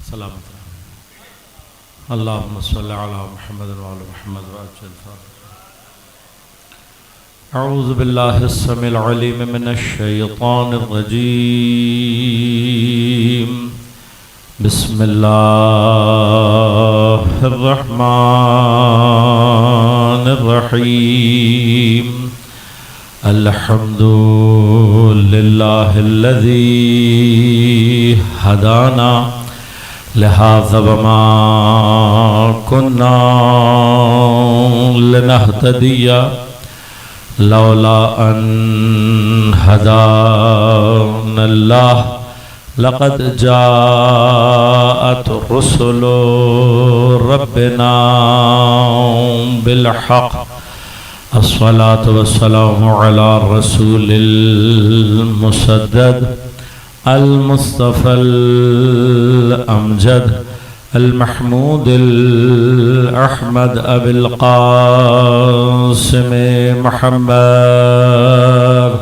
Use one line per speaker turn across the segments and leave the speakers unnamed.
सलामत अल्लाहुम्मा सल्लि अला मुहम्मद व आलि मुहम्मद व अज्जल फ़ातिहा। अऊज़ु बिल्लाहिस समीइल अलीम मिनश शैतानिर रजीम। बिस्मिल्लाहिर रहमानिर रहीम। अल्हम्दुलिल्लाहिल्लज़ी हदाना लिहाज़ा वमा कुन्ना लिनहतदिया लौला अन हदानल्लाह लक़द जाअत रुसुलु रब्बिना बिलहक़। अस्सलातु वस्सलामु अला रसूलिल मुसद्दद अल मुस्तफ़ल अमजद अल महमूदिल अहमद अबिल क़ासिम मुहम्मद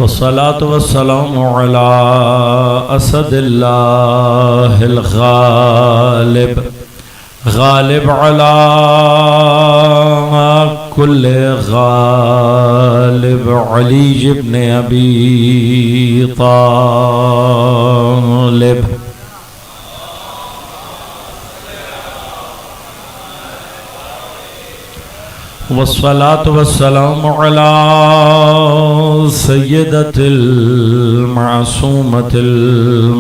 वस्सलातु वस्सलामु अला असदिल्लाहिल गालिब गालिब अला कुल्ले गालिब अली इब्न अबी तालिब। वस्सलातु वस्सलामु अला सय्यदतिल मासूमतिल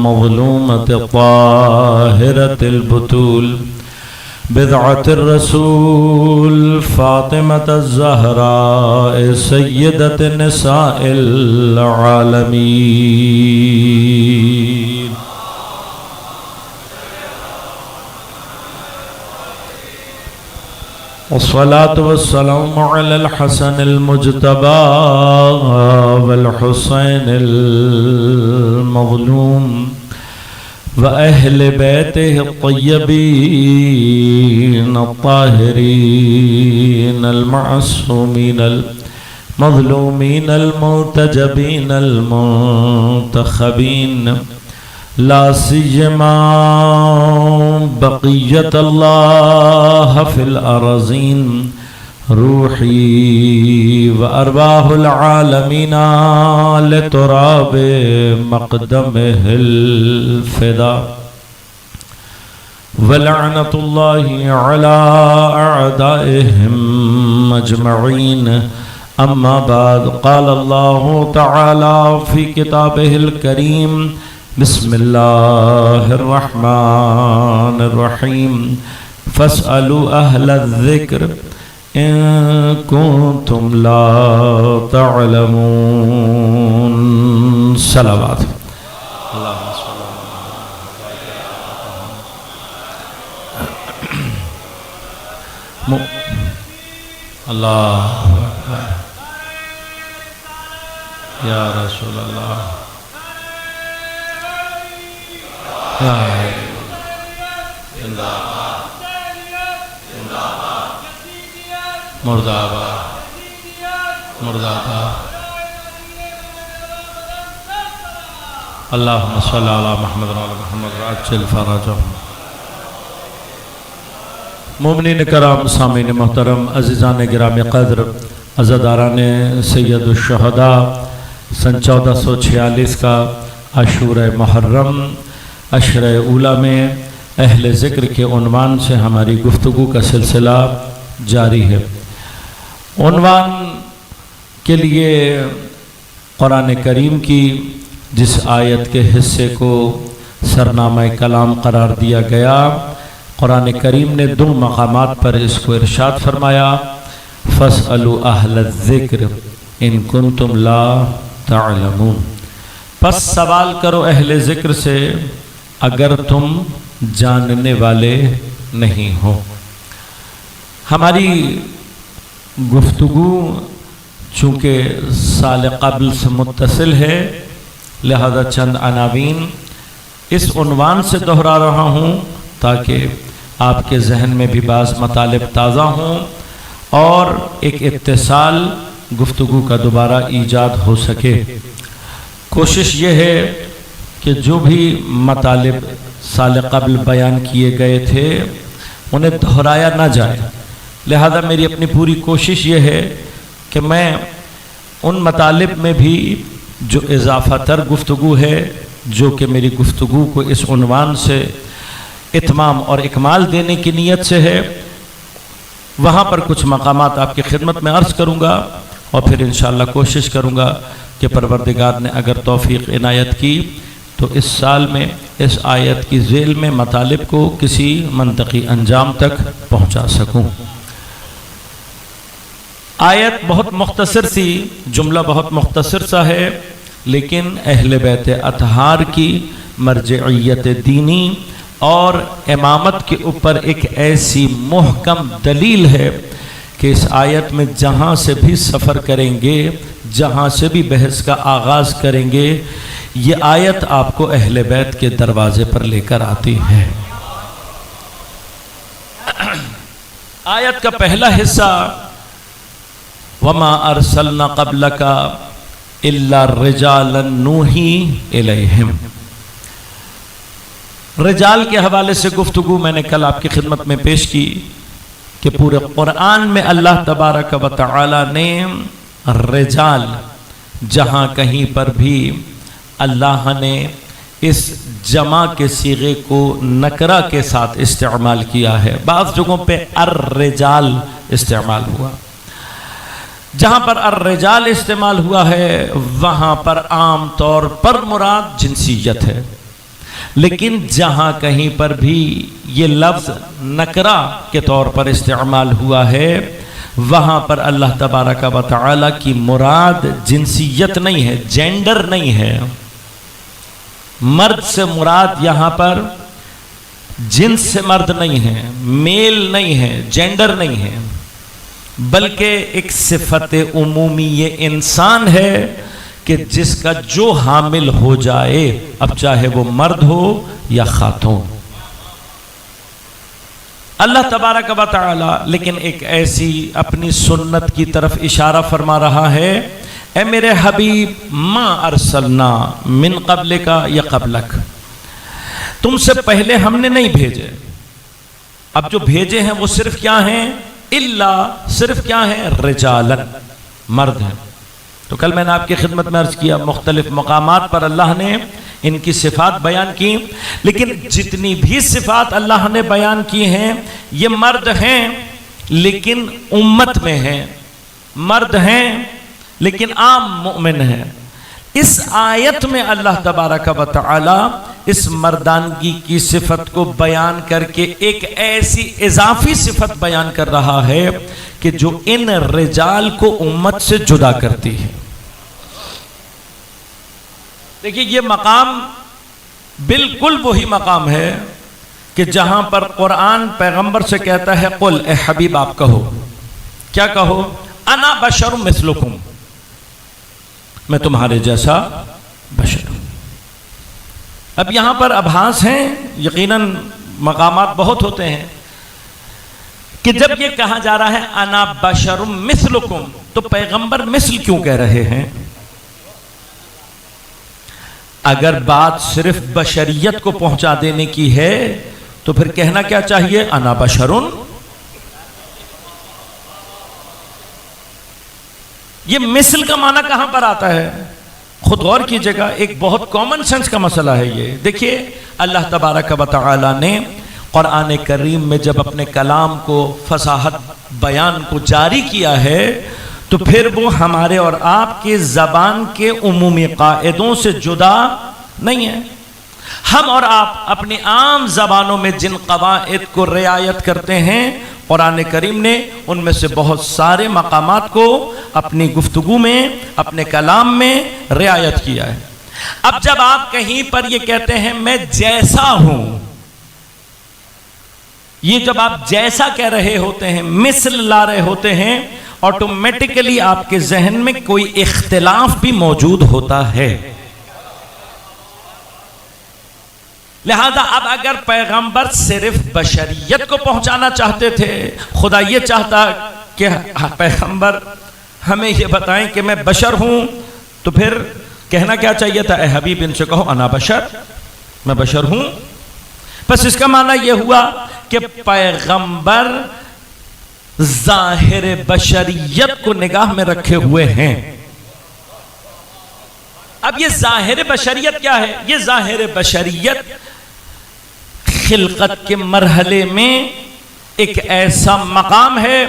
मज़लूमतित ताहिरतिल बुतूल बिदअतिर रसूल फ़ातिमतुज़ ज़हरा सय्यदत निसाइल आलमीन। वस्सलातु वस्सलामु अलल हसनिल मुज्तबा वल हुसैनिल मज़लूम व अहले बैतिहि तय्यबीन ताहिरीन अल मासूमीन अल मज़लूमीन अल मुर्तजबीन अल मुंतखबीन ला सियमा बक़ियत अल्लाह फिल अरज़ीन रूही व अरवाहुल आलमीना लितुराबे मक़दमिहिल फ़िदा व लअनतुल्लाहि अला अअदाइहिम अजमईन। अम्मा बाद क़ाल अल्लाहु तआला फ़ी किताबिहिल करीम बिस्मिल्लाहिर रहमानिर रहीम। फ़स्अलू अहलज़्ज़िक्र इन कुन्तुम ला तअलमून। सलावत अल्लाह या रसूल अल्लाह या मुर्दाबाद मुर्दाबाद। अल्लाहुम्मा सल्लि अला मुहम्मद व आलि मुहम्मद व अज्जिल फ़रजहुम। मोमिनीन कराम, सामीन मोहतरम, अज़ीज़ान गिराम क़द्र, अज़ादारान सय्यदुश्शुहदा, सन 1446 का आशूरा मुहर्रम अशरे ऊला में अहले ज़िक्र के उन्वान से हमारी गुफ्तगू का सिलसिला जारी है। उन्वान के लिए कुरान करीम की जिस आयत के हिस्से को सरनामा कलाम करार दिया गया, कुरान करीम ने 2 मकामात पर इसको इरशाद फरमाया, फ़स्अलू अहलज़्ज़िक्र इन कुन्तुम ला तअलमून। बस सवाल करो अहले ज़िक्र से अगर तुम जानने वाले नहीं हो। हमारी गुफ्तगू चूँकि साल क़ब्ल से मुत्तसिल है, लिहाजा चंद अनावीन इस उन्वान से दोहरा रहा हूँ ताकि आपके जहन में भी बाज़ मतालिब ताज़ा हों और एक इत्तिसाल गुफ्तगू का दोबारा ईजाद हो सके। कोशिश ये है कि जो भी मतालिब साल क़ब्ल बयान किए गए थे उन्हें दोहराया ना जाए। लिहाजा मेरी अपनी पूरी कोशिश ये है कि मैं उन मतालिब में भी जो इजाफ़ातर गुफ्तगू है, जो कि मेरी गुफ्तगू को इस उन्वान से इत्माम और इकमाल देने की नीयत से है, वहाँ पर कुछ मकामात आपकी खिदमत में अर्ज़ करूँगा और फिर इंशाअल्लाह कोशिश करूँगा कि परवरदिगार ने अगर तौफ़ीक़ इनायत की तो इस साल में इस आयत की ज़ेल में मतालिब को किसी मंतकी अंजाम तक पहुँचा सकूँ। आयत बहुत मुख्तसर सी, जुमला बहुत मुख्तसर सा है, लेकिन अहले बैत अतहार की मरजइयत दीनी और इमामत के ऊपर एक ऐसी मुहकम दलील है कि इस आयत में जहाँ से भी सफ़र करेंगे, जहाँ से भी बहस का आगाज़ करेंगे, ये आयत आपको अहले बैत के दरवाज़े पर लेकर आती है। आयत का पहला हिस्सा वमा अरसलना क़ब्लका इल्ला रिजालन नूही इलैहिम। रिजाल के हवाले से गुफ्तगू मैंने कल आपकी खिदमत में पेश की कि पूरे कुरान में अल्लाह तबारक व तआला ने रिजाल, जहाँ कहीं पर भी अल्लाह ने इस जमा के सीगे को नकरा के साथ इस्तेमाल किया है, बाज़ जगहों पे अर्रिजाल इस्तेमाल हुआ। जहाँ पर अर्रिजाल इस्तेमाल हुआ है वहाँ पर आम तौर पर मुराद जिनसियत है, लेकिन जहाँ कहीं पर भी ये लफ्ज़ नकरा के तौर पर इस्तेमाल हुआ है वहाँ पर अल्लाह तबारक व तआला की मुराद जिनसियत नहीं है, जेंडर नहीं है। मर्द से मुराद यहाँ पर जिन्स से मर्द नहीं है, मेल नहीं है, जेंडर नहीं है, बल्कि एक सिफत उमूमी ये इंसान है कि जिसका जो हामिल हो जाए, अब चाहे वो मर्द हो या खातून। अल्लाह तबारक व तआला लेकिन एक ऐसी अपनी सुन्नत की तरफ इशारा फरमा रहा है, ए मेरे हबीब मा अरसलना मिन क़ब्लिका या क़ब्लक, तुमसे पहले हमने नहीं भेजे। अब जो भेजे हैं वो सिर्फ क्या हैं? इल्ला, सिर्फ क्या है? रिजालन, मर्द हैं। तो कल मैंने आपकी खिदमत में अर्ज किया मुख्तलिफ मकामात पर अल्लाह ने इनकी सिफात बयान की, लेकिन जितनी भी सिफात अल्लाह ने बयान की हैं ये मर्द हैं लेकिन उम्मत में हैं, मर्द हैं लेकिन आम मोमिन हैं। इस आयत में अल्लाह तबारक व तआला इस मर्दानगी की सिफत को बयान करके एक ऐसी इजाफी सिफत बयान कर रहा है कि जो इन रिजाल को उम्मत से जुदा करती है। देखिए ये मकाम बिल्कुल वही मकाम है कि जहां पर कुरान पैगंबर से कहता है कुल, ए हबीब आप कहो, क्या कहो? अना बशरुम मिस्लुकुम, मैं तुम्हारे जैसा बशर हूं। अब यहां पर आभास हैं, यकीनन मकामात बहुत होते हैं कि जब ये कहा जा रहा है अना बशरुम मिस्लुकुम, तो पैगंबर मिस्ल क्यों कह रहे हैं? अगर बात सिर्फ बशरियत को पहुंचा देने की है तो फिर कहना क्या चाहिए? अना बशरुन। ये मिसल का माना कहां पर आता है? खुद गौर कीजिएगा, एक बहुत कॉमन सेंस का मसला है ये। देखिए अल्लाह तबारक व तआला ने कुरान करीम में जब अपने कलाम को, फसाहत बयान को जारी किया है तो फिर वो हमारे और आपके ज़बान के उमूमी कायदों से जुदा नहीं है। हम और आप अपनी आम ज़बानों में जिन कवायद को रियायत करते हैं, कुरान करीम ने उनमें से बहुत सारे मकामात को अपनी गुफ्तगू में, अपने कलाम में रियायत किया है। अब जब आप कहीं पर ये कहते हैं मैं जैसा हूं, ये जब आप जैसा कह रहे होते हैं, मिसल ला रहे होते हैं, ऑटोमेटिकली आपके जहन में कोई इख्तिलाफ भी मौजूद होता है। लिहाजा अब अगर पैगंबर सिर्फ बशरियत को पहुंचाना चाहते थे, खुदा ये चाहता कि पैगंबर हमें ये बताएं कि मैं बशर हूं, तो फिर कहना क्या चाहिए था, ए हबीब इनसे कहो अना बशर, मैं बशर हूं। बस इसका माना यह हुआ कि पैगंबर जाहिर बशरियत को निगाह में रखे हुए हैं। अब ये जाहिर बशरियत क्या है? ये जाहिर बशरियत खिलकत के मरहले में एक ऐसा मकाम है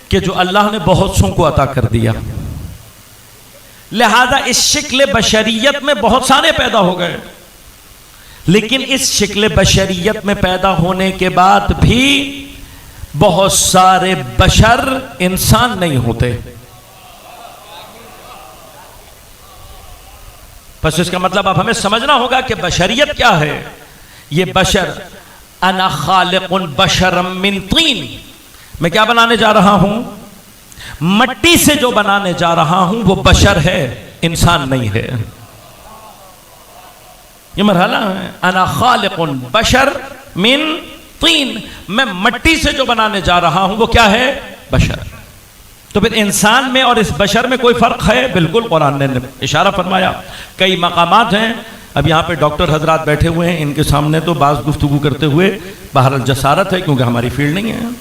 कि जो अल्लाह ने बहुत सौ को अता कर दिया। लिहाजा इस शिक्ल बशरियत में बहुत सारे पैदा हो गए, लेकिन इस शिक्ल बशरियत में पैदा होने के बाद भी बहुत सारे बशर इंसान नहीं होते। बस इसका मतलब अब हमें समझना होगा कि बशरियत क्या है। ये बशर, अना खालिकुन बशरम मिन तीन, मैं क्या बनाने जा रहा हूं? मट्टी से जो बनाने जा रहा हूं वो बशर है, इंसान नहीं है। ये मरहला है, अना खालिकुन बशर मिन तीन, मैं मट्टी से जो बनाने जा रहा हूं वो क्या है? बशर। तो फिर इंसान में और इस बशर में कोई फर्क है? बिल्कुल, कुरान ने इशारा फरमाया। कई मकामात हैं, अब यहाँ पे डॉक्टर हजरात बैठे हुए हैं, इनके सामने तो बात गुफ्तगू करते हुए बहरहाल जसारत है, क्योंकि हमारी फील्ड नहीं है।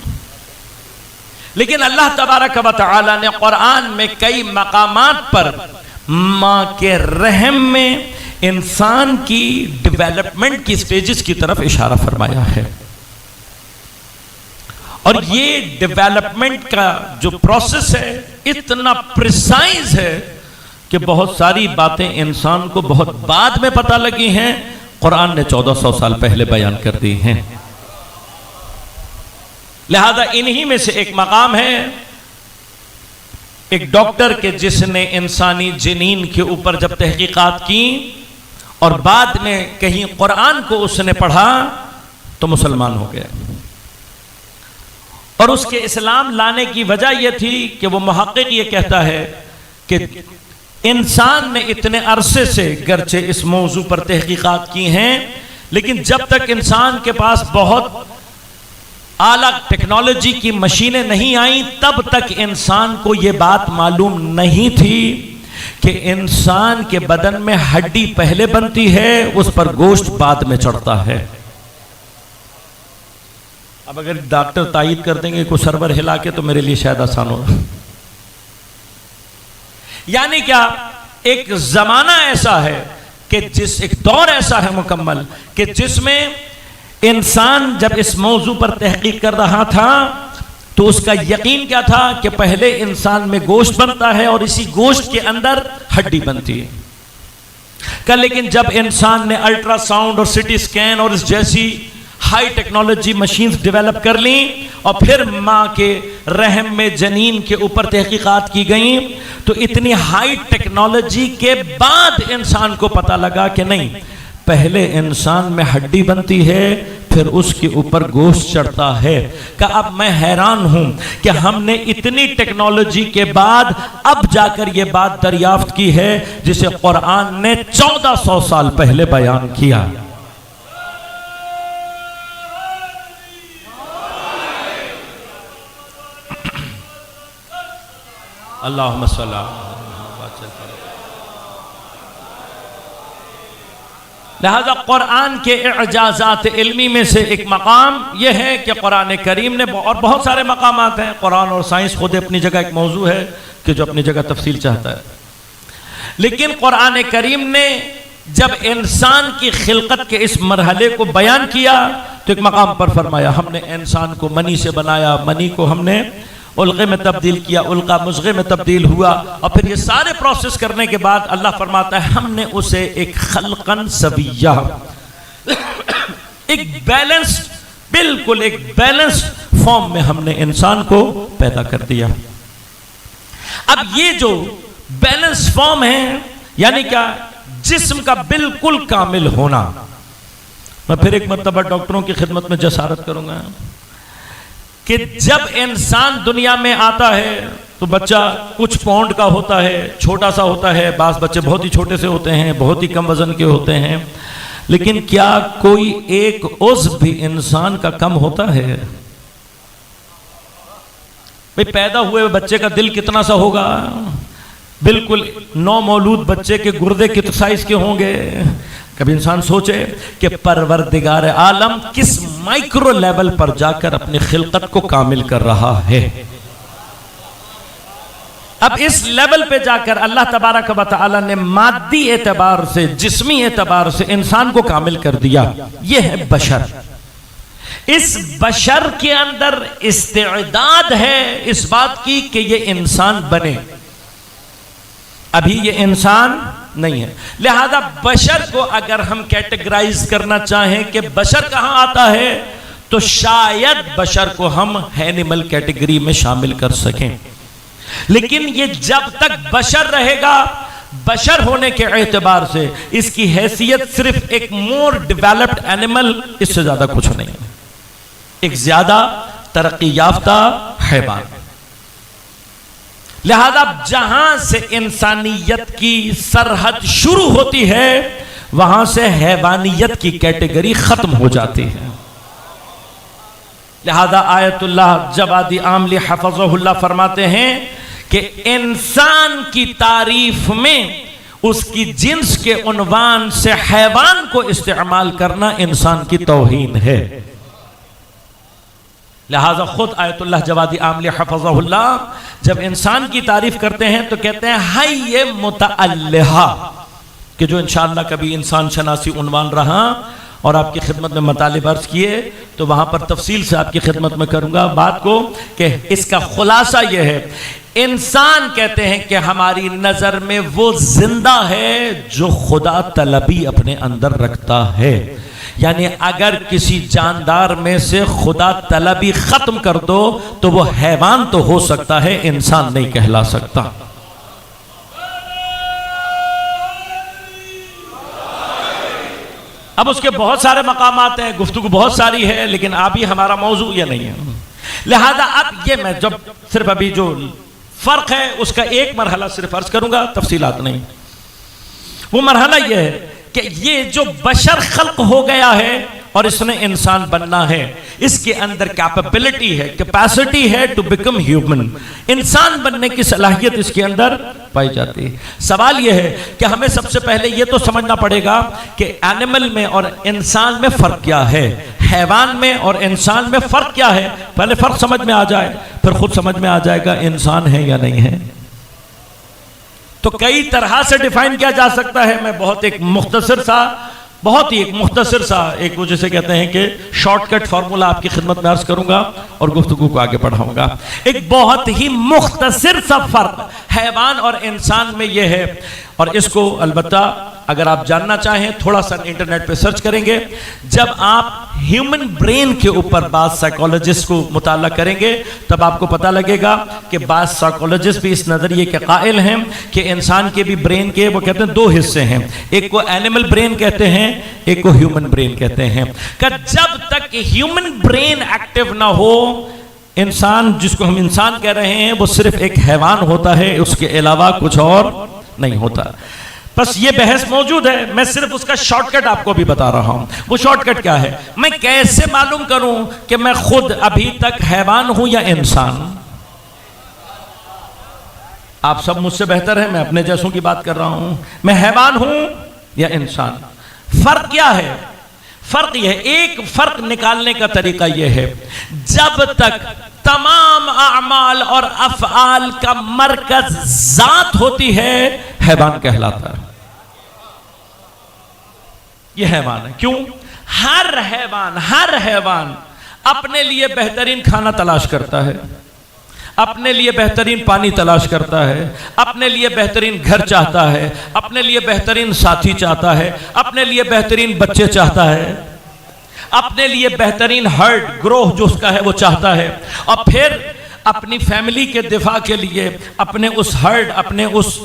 लेकिन अल्लाह तबारक व तआला ने कुरान में कई मकामात पर माँ के रहम में इंसान की डेवलपमेंट की स्टेजेस की तरफ इशारा फरमाया है। और ये डेवलपमेंट का जो प्रोसेस है इतना प्रिसाइज है कि बहुत सारी बातें इंसान को बहुत बाद में पता लगी हैं, कुरान ने 1400 साल पहले बयान कर दी हैं। लिहाजा इन्हीं में से एक मकाम है एक डॉक्टर के, जिसने इंसानी जनीन के ऊपर जब तहकीकात की और बाद में कहीं कुरान को उसने पढ़ा तो मुसलमान हो गया। और उसके इस्लाम लाने की वजह यह थी कि वो मुहक्किक ये कहता है कि इंसान ने इतने अरसे से गर्चे इस मौजू पर तहकीकात की हैं, लेकिन जब तक इंसान के पास बहुत आला टेक्नोलॉजी की मशीनें नहीं आई, तब तक इंसान को यह बात मालूम नहीं थी कि इंसान के बदन में हड्डी पहले बनती है, उस पर गोश्त बाद में चढ़ता है। अब अगर डॉक्टर तायीद कर देंगे को सर्वर हिला के, तो मेरे लिए शायद आसान होगा। यानी क्या, एक जमाना ऐसा है कि एक दौर ऐसा है मुकम्मल कि जिसमें इंसान जब इस मौजू पर तहकीक कर रहा था तो उसका यकीन क्या था कि पहले इंसान में गोश्त बनता है और इसी गोश्त के अंदर हड्डी बनती है। लेकिन जब इंसान ने अल्ट्रासाउंड और सिटी स्कैन और इस जैसी हाई टेक्नोलॉजी मशीन्स डेवलप कर ली और फिर माँ के रहम में जनीन के ऊपर तहकीकात की गई, तो इतनी हाई टेक्नोलॉजी के बाद इंसान को पता लगा कि नहीं, पहले इंसान में हड्डी बनती है, फिर उसके ऊपर गोश्त चढ़ता है। कि अब मैं हैरान हूं कि हमने इतनी टेक्नोलॉजी के बाद अब जाकर यह बात दरियाफ्त की है जिसे कुरान ने 1400 साल पहले बयान किया। अल्लाहुम्मा सल्ली। लिहाजा कुरान के इजाज़ात इल्मी में से एक मकाम यह है कि कुरान करीम ने, और बहुत सारे मकामात हैं, कुरान और साइंस खुद अपनी जगह एक मौजू है कि जो अपनी जगह तफसील चाहता है, लेकिन कुरान करीम ने जब इंसान की खिलकत के इस मरहले को बयान किया तो एक मकाम पर फरमाया, हमने इंसान को मनी से बनाया, मनी को हमने उल्क़े में तब्दील किया, उल्का मुज़ग़े में तब्दील हुआ, और फिर ये सारे प्रोसेस करने के बाद अल्लाह फरमाता है हमने उसे एक खल्क़न सविय्या, एक बैलेंस, बिल्कुल एक बैलेंस फॉर्म में हमने इंसान को पैदा कर दिया। अब ये जो बैलेंस फॉर्म है, यानी क्या, जिस्म का बिल्कुल कामिल होना। मैं फिर एक मर्तबा डॉक्टरों की खिदमत में जसारत करूंगा कि जब इंसान दुनिया में आता है तो बच्चा कुछ पाउंड का होता है, छोटा सा होता है, बास बच्चे बहुत ही छोटे से होते हैं, बहुत ही कम वजन के होते हैं, लेकिन क्या कोई एक उज़्व भी इंसान का कम होता है? भाई पैदा हुए बच्चे का दिल कितना सा होगा? बिल्कुल नौमौलूद बच्चे के गुर्दे किस साइज के होंगे। कभी इंसान सोचे कि परवरदिगार आलम किस माइक्रो लेवल पर जाकर अपनी खिलकत को कामिल कर रहा है। अब इस लेवल पे जाकर अल्लाह तबारक व तआला ने मादी एतबार से, जिस्मी एतबार से इंसान को कामिल कर दिया। यह है बशर। इस बशर के अंदर इस्तेदाद है इस बात की कि ये इंसान बने। अभी ये इंसान नहीं है, लिहाजा बशर को अगर हम कैटेगराइज करना चाहें कि बशर कहां आता है, तो शायद बशर को हम एनिमल कैटेगरी में शामिल कर सकें। लेकिन ये जब तक बशर रहेगा, बशर होने के एतबार से इसकी हैसियत सिर्फ एक मोर डेवलप्ड एनिमल, इससे ज्यादा कुछ नहीं है, एक ज्यादा तरक्की याफ्ता हैवान। लिहाजा जहां से इंसानियत की सरहद शुरू होती है, वहां से हैवानियत की कैटेगरी खत्म हो जाती है। लिहाजा आयतुल्लाह जवादी आमली हफ़ज़हुल्लाह फरमाते हैं कि इंसान की तारीफ में उसकी जिन्स के उन्वान से हैवान को इस्तेमाल करना इंसान की तौहीन है। लिहाजा खुद आयतुल्लाह जवादी आमली हफ़ज़हुल्लाह जब इंसान की तारीफ करते हैं तो कहते हैं हय्य मुतअल्लिहा, कि जो इंशाअल्लाह कभी इंसान शनासी उन्वान रहा और आपकी खिदमत में मतालिब अर्ज किए तो वहां पर तफसील से आपकी खिदमत में करूंगा बात को, कि इसका खुलासा यह है, इंसान कहते हैं कि हमारी नजर में वो जिंदा है जो खुदा तलबी अपने अंदर रखता है। यानी अगर किसी जानदार में से खुदा तलबी खत्म कर दो तो वो हैवान तो हो सकता है, इंसान नहीं कहला सकता। अब उसके बहुत सारे मकामात हैं, गुफ्तगू बहुत सारी है, लेकिन अभी हमारा मौजू ये नहीं है। लिहाजा अब ये मैं जब सिर्फ अभी जो फर्क है उसका एक मरहला सिर्फ अर्ज करूंगा, तफसीलात नहीं। वो मरहला ये है कि ये जो बशर खल्क हो गया है और इसने इंसान बनना है, इसके अंदर कैपेबिलिटी है, कैपेसिटी है टू बिकम ह्यूमन, इंसान बनने की सलाहियत इसके अंदर पाई जाती है। सवाल यह है कि हमें सबसे पहले यह तो समझना पड़ेगा कि एनिमल में और इंसान में फर्क क्या है, हैवान में और इंसान में फर्क क्या है। पहले फर्क समझ में आ जाए, फिर खुद समझ में आ जाएगा इंसान है या नहीं है। तो कई तरह से डिफाइन किया जा सकता है। मैं बहुत एक मुख्तसर सा, बहुत ही एक मुख्तसर सा, एक वो जैसे कहते हैं कि शॉर्टकट फार्मूला आपकी खिदमत में अर्ज करूंगा और गुफ्तगू को आगे बढ़ाऊंगा। एक बहुत ही मुख्तसर सा फर्क हैवान और इंसान में यह है, और इसको अलबत्ता अगर आप जानना चाहें थोड़ा सा इंटरनेट पे सर्च करेंगे। जब आप ह्यूमन ब्रेन के ऊपर बात साइकोलॉजिस्ट को मुताला करेंगे तब आपको पता लगेगा कि बात साइकोलॉजिस्ट भी इस नज़रिए के कायल हैं कि इंसान के भी ब्रेन के वो कहते हैं दो हिस्से हैं, एक को एनिमल ब्रेन कहते हैं, एक को ह्यूमन ब्रेन कहते हैं। कि जब तक ह्यूमन ब्रेन एक्टिव ना हो, इंसान जिसको हम इंसान कह रहे हैं वो सिर्फ एक हैवान होता है, उसके अलावा कुछ और नहीं होता। बस ये बहस मौजूद है, मैं सिर्फ उसका शॉर्टकट आपको भी बता रहा हूं। वो शॉर्टकट क्या है, मैं कैसे मालूम करूं कि मैं खुद अभी तक हैवान हूं या इंसान। आप सब मुझसे बेहतर है, मैं अपने जैसों की बात कर रहा हूं, मैं हैवान हूं या इंसान। फर्क क्या है, फर्क यह है, एक फर्क निकालने का तरीका यह है, जब तक तमाम अमाल और अफआल का मरकज जात होती है, हैवान कहलाता है। यह हैवान है। क्यों? हर हैवान अपने लिए बेहतरीन खाना तलाश करता है, अपने लिए बेहतरीन पानी तलाश करता है, अपने लिए बेहतरीन घर चाहता है, अपने लिए बेहतरीन साथी चाहता है, अपने लिए बेहतरीन बच्चे चाहता है, अपने लिए बेहतरीन हर्ड ग्रोह जो उसका है वो चाहता है, और फिर अपनी फैमिली के दिफा के लिए, अपने उस हर्ड, अपने उस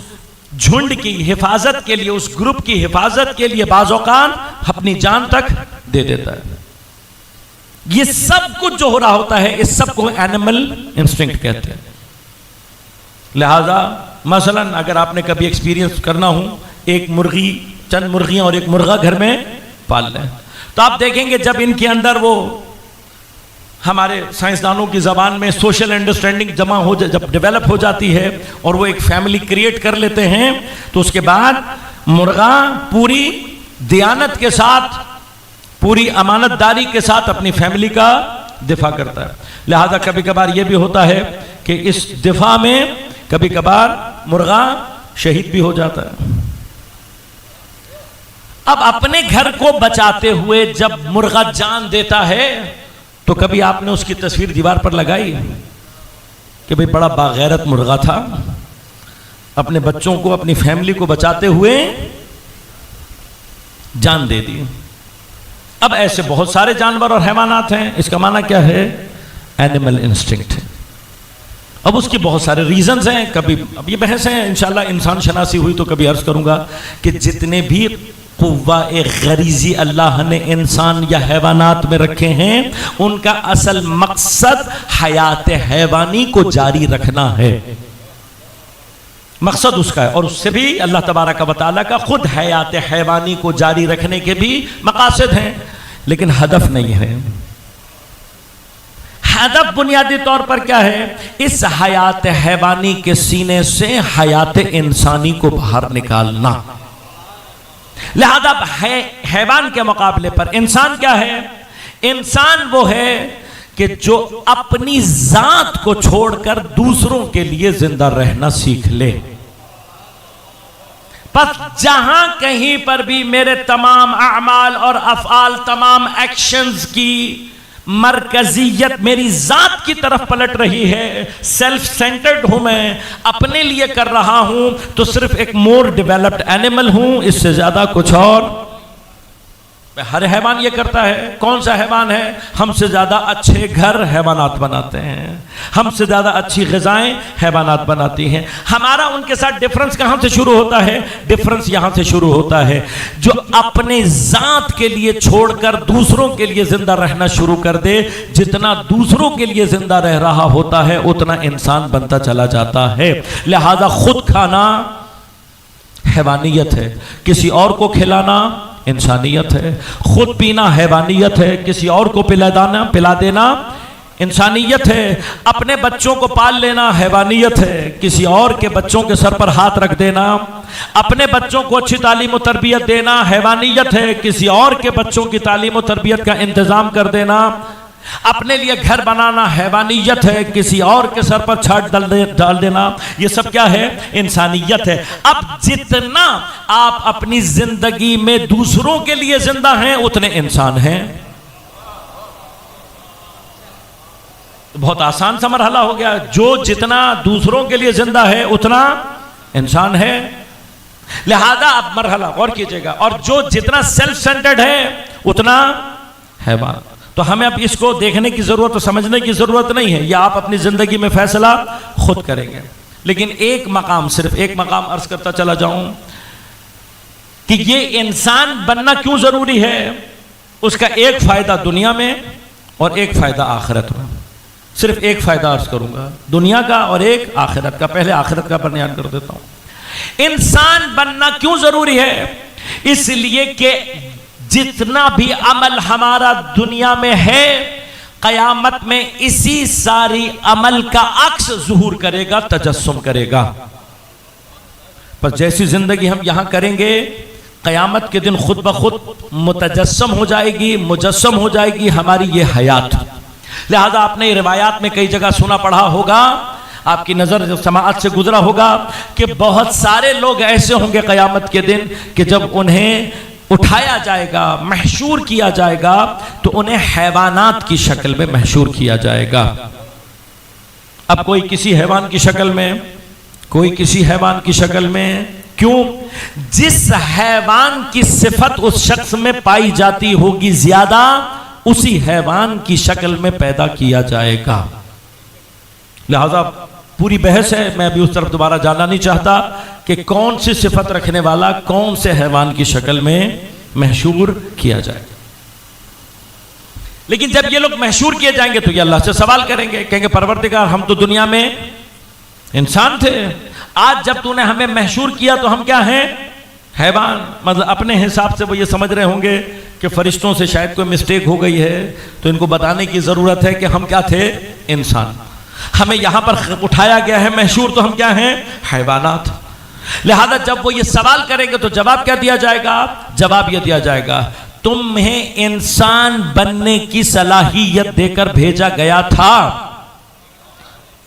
झुंड की हिफाजत के लिए, उस ग्रुप की हिफाजत के लिए बाज़ औक़ात अपनी जान तक दे देता है। ये सब कुछ जो हो रहा होता है, इस सब को एनिमल इंस्टिंक्ट कहते हैं। लिहाजा मसलन अगर आपने कभी एक्सपीरियंस करना हो, एक मुर्गी, चंद मुर्गियां और एक मुर्गा घर में पाल लें, तो आप देखेंगे जब इनके अंदर वो हमारे साइंसदानों की ज़बान में सोशल अंडरस्टैंडिंग जब डेवलप हो जाती है और वो एक फैमिली क्रिएट कर लेते हैं, तो उसके बाद मुर्गा पूरी दियानत के साथ, पूरी अमानतदारी के साथ अपनी फैमिली का दिफा करता है। लिहाजा कभी कभार ये भी होता है कि इस दिफा में कभी कभार मुर्गा शहीद भी हो जाता है। अब अपने घर को बचाते हुए जब मुर्गा जान देता है, तो कभी आपने उसकी तस्वीर दीवार पर लगाई कि भाई बड़ा बागैरत मुर्गा था, अपने बच्चों को, अपनी फैमिली को बचाते हुए जान दे दी। अब ऐसे बहुत सारे जानवर और हैवानात हैं। इसका माना क्या है? एनिमल इंस्टिंक्ट है। अब उसकी बहुत सारे रीजंस हैं। कभी अब ये बहस है, इंशाल्लाह इंसान शनासी हुई तो कभी अर्ज करूंगा कि जितने भी कुव्वा ए गरीजी अल्लाह ने इंसान या हैवानात में रखे हैं, उनका असल मकसद हयात हैवानी को जारी रखना है। मकसद उसका है, और उससे भी अल्लाह तबारक व तआला का खुद हयात हैवानी को जारी रखने के भी मकासद हैं, लेकिन हदफ नहीं है। हदफ बुनियादी तौर पर क्या है? इस हयात हैवानी के सीने से हयात इंसानी को बाहर निकालना। लिहाजा हैवान के मुकाबले पर इंसान क्या है? इंसान वो है कि जो अपनी जात को छोड़कर दूसरों के लिए जिंदा रहना सीख ले। बस जहां कहीं पर भी मेरे तमाम अमाल और अफआल, तमाम एक्शंस की मरकजियत मेरी जात की तरफ पलट रही है, सेल्फ सेंटर्ड हूं, मैं अपने लिए कर रहा हूं, तो सिर्फ एक मोर डेवलप्ड एनिमल हूं, इससे ज्यादा कुछ और। हर हैवान ये करता है। कौन सा हैवान है? हमसे ज्यादा अच्छे घर हैवानात बनाते हैं, हमसे ज्यादा अच्छी ग़िज़ाएं हैवानात बनाती हैं। हमारा उनके साथ डिफरेंस कहां से शुरू होता है? डिफरेंस यहां से शुरू होता है, जो अपने जात के लिए छोड़कर दूसरों के लिए जिंदा रहना शुरू कर दे। जितना दूसरों के लिए जिंदा रह रहा होता है, उतना इंसान बनता चला जाता है। लिहाजा खुद खाना हैवानियत है, किसी और को खिलाना इंसानियत है। खुद पीना हैवानियत है, किसी और को पिला देना इंसानियत है। अपने बच्चों को पाल लेना हैवानियत है, किसी और के बच्चों के सर पर हाथ रख देना। अपने बच्चों को अच्छी तालीम और तरबियत देना हैवानियत है, किसी और के बच्चों की तालीम और तरबियत का इंतजाम कर देना। अपने लिए घर बनाना हैवानियत है, किसी और के सर पर छाट डाल देना। ये सब क्या है? इंसानियत है। अब जितना आप अपनी जिंदगी में दूसरों के लिए जिंदा हैं, उतने इंसान हैं। बहुत आसान सा मरहला हो गया। जो जितना दूसरों के लिए जिंदा है, उतना इंसान है। लिहाजा आप मरहला गौर कीजिएगा। और जो जितना सेल्फ सेंटर्ड है, उतना हैवान। तो हमें अब इसको देखने की जरूरत और समझने की जरूरत नहीं है, या आप अपनी जिंदगी में फैसला खुद करेंगे। लेकिन एक मकाम, सिर्फ एक मकाम अर्ज करता चला जाऊं कि ये इंसान बनना क्यों जरूरी है। उसका एक फायदा दुनिया में और एक फायदा आखिरत में। सिर्फ एक फायदा अर्ज करूंगा, दुनिया का और एक आखिरत का। पहले आखिरत का बयान कर देता हूं। इंसान बनना क्यों जरूरी है? इसलिए कि जितना भी अमल हमारा दुनिया में है, कयामत में इसी सारी अमल का अक्स ज़ुहूर करेगा, तजस्सुम करेगा। पर जैसी जिंदगी हम यहां करेंगे, कयामत के दिन खुद ब खुद मुतजस्सम हो जाएगी, मुजस्सम हो जाएगी हमारी ये हयात। लिहाजा आपने रिवायात में कई जगह सुना पढ़ा होगा, आपकी नजर समाअत से गुजरा होगा कि बहुत सारे लोग ऐसे होंगे कयामत के दिन कि जब उन्हें उठाया जाएगा, महशूर किया जाएगा, तो उन्हें हैवानात की शक्ल में महशूर किया जाएगा। अब कोई किसी हैवान की शक्ल में, कोई किसी हैवान की शक्ल में। क्यों? जिस हैवान की सिफत उस शख्स में पाई जाती होगी ज्यादा, उसी हैवान की शक्ल में पैदा किया जाएगा। लिहाजा पूरी बहस है, मैं अभी उस तरफ दोबारा जाना नहीं चाहता कि कौन सी सिफत रखने वाला कौन से हैवान की शक्ल में महशूर किया जाए। लेकिन जब ये लोग महशूर किए जाएंगे तो ये अल्लाह से सवाल करेंगे, कहेंगे परवरदिगार हम तो दुनिया में इंसान थे, आज जब तूने हमें महशूर किया तो हम क्या हैं? हैवान। मतलब अपने हिसाब से वो ये समझ रहे होंगे कि फरिश्तों से शायद कोई मिस्टेक हो गई है, तो इनको बताने की ज़रूरत है कि हम क्या थे, इंसान। हमें यहाँ पर उठाया गया है, महशूर तो हम क्या हैं, हैवानात। लिहाजा जब वो ये सवाल करेंगे तो जवाब क्या दिया जाएगा, जवाब ये दिया जाएगा तुम्हें इंसान बनने की सलाहियत देकर भेजा गया था,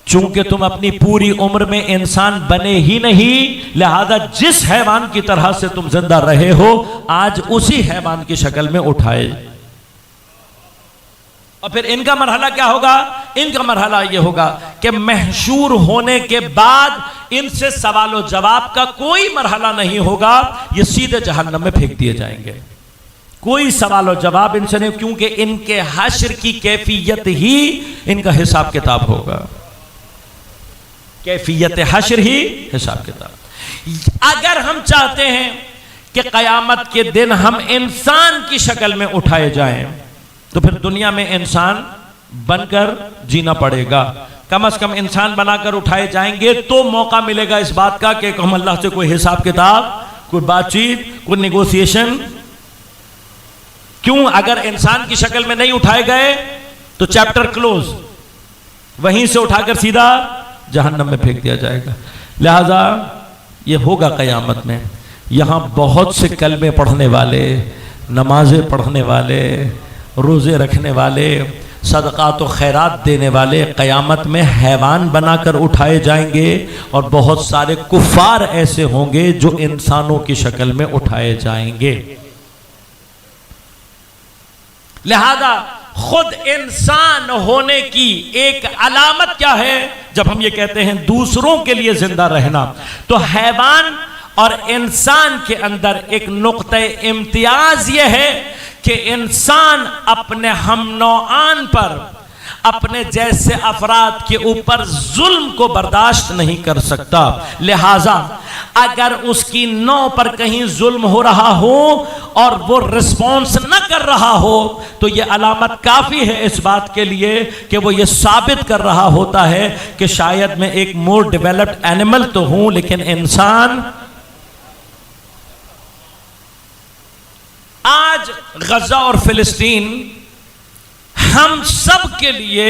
चूंकि तुम अपनी पूरी उम्र में इंसान बने ही नहीं, लिहाजा जिस हैवान की तरह से तुम जिंदा रहे हो, आज उसी हैवान की शक्ल में उठाए। और फिर इनका मरहला क्या होगा, इनका मरहला यह होगा कि महशूर होने के बाद इनसे सवाल और जवाब का कोई मरहला नहीं होगा, ये सीधे जहन्नम में फेंक दिए जाएंगे। कोई सवाल और जवाब इनसे नहीं, क्योंकि इनके हश्र की कैफियत ही इनका हिसाब किताब होगा। कैफियत हश्र ही हिसाब किताब। अगर हम चाहते हैं कि क़यामत के दिन हम इंसान की शक्ल में उठाए जाएं, तो फिर दुनिया में इंसान बनकर जीना पड़ेगा। कम से कम इंसान बनाकर उठाए जाएंगे तो मौका मिलेगा इस बात का कि हम अल्लाह से कोई हिसाब किताब, कोई बातचीत, कोई नेगोशिएशन। क्यों, अगर इंसान की शक्ल में नहीं उठाए गए तो चैप्टर क्लोज, वहीं से उठाकर सीधा जहन्नम में फेंक दिया जाएगा। लिहाजा ये होगा क़यामत में। यहाँ बहुत से कलमे पढ़ने वाले, नमाजें पढ़ने वाले, रोज़े रखने वाले, सदक़ात व खैरात देने वाले क़यामत में हैवान बनाकर उठाए जाएंगे, और बहुत सारे कुफ़ार ऐसे होंगे जो इंसानों की शक्ल में उठाए जाएंगे। लिहाजा खुद इंसान होने की एक अलामत क्या है, जब हम ये कहते हैं दूसरों के लिए जिंदा रहना, तो हैवान और इंसान के अंदर एक नुक्ते इम्तियाज ये है कि इंसान अपने हमनौआन पर, अपने जैसे अफराद के ऊपर जुल्म को बर्दाश्त नहीं कर सकता। लिहाजा अगर उसकी नौ पर कहीं जुल्म हो रहा हो और वो रिस्पॉन्स न कर रहा हो, तो ये अलामत काफ़ी है इस बात के लिए कि वो ये साबित कर रहा होता है कि शायद मैं एक मोर डेवलप्ड एनिमल तो हूं, लेकिन इंसान। आज गजा और फिलिस्तीन हम सब के लिए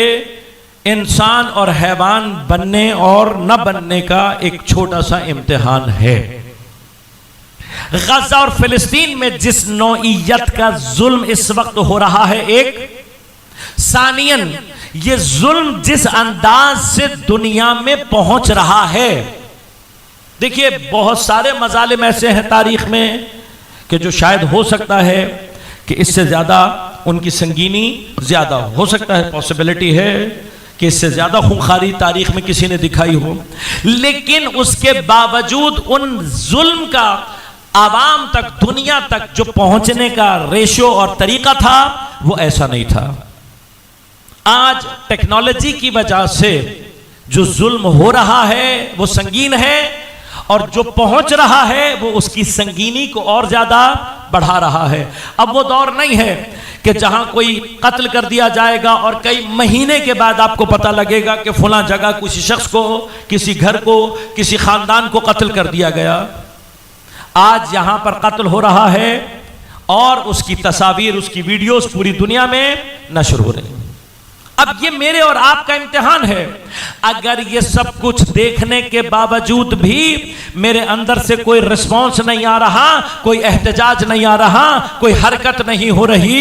इंसान और हैवान बनने और न बनने का एक छोटा सा इम्तिहान है। गजा और फिलिस्तीन में जिस नौइयत का जुल्म इस वक्त हो रहा है, एक सानियन ये जुल्म जिस अंदाज से दुनिया में पहुंच रहा है। देखिए, बहुत सारे मजालिम ऐसे हैं तारीख में कि जो शायद हो सकता है कि इससे ज़्यादा उनकी संगीनी ज़्यादा हो सकता है, पॉसिबिलिटी है कि इससे ज़्यादा खूंखारी तारीख में किसी ने दिखाई हो, लेकिन उसके बावजूद उन जुल्म का आवाम तक, दुनिया तक जो पहुंचने का रेशो और तरीका था, वो ऐसा नहीं था। आज टेक्नोलॉजी की वजह से जो जुल्म हो रहा है वो संगीन है, और जो पहुंच रहा है वो उसकी संगीनी को और ज्यादा बढ़ा रहा है। अब वो दौर नहीं है कि जहां कोई कत्ल कर दिया जाएगा और कई महीने के बाद आपको पता लगेगा कि फलां जगह किसी शख्स को, किसी घर को, किसी खानदान को कत्ल कर दिया गया। आज यहां पर कत्ल हो रहा है और उसकी तस्वीर, उसकी वीडियोस पूरी दुनिया में नशर हो रही हैं। अब ये मेरे और आपका इम्तिहान है। अगर ये सब कुछ देखने के बावजूद भी मेरे अंदर से कोई रिस्पॉन्स नहीं आ रहा, कोई एहतजाज नहीं आ रहा, कोई हरकत नहीं हो रही,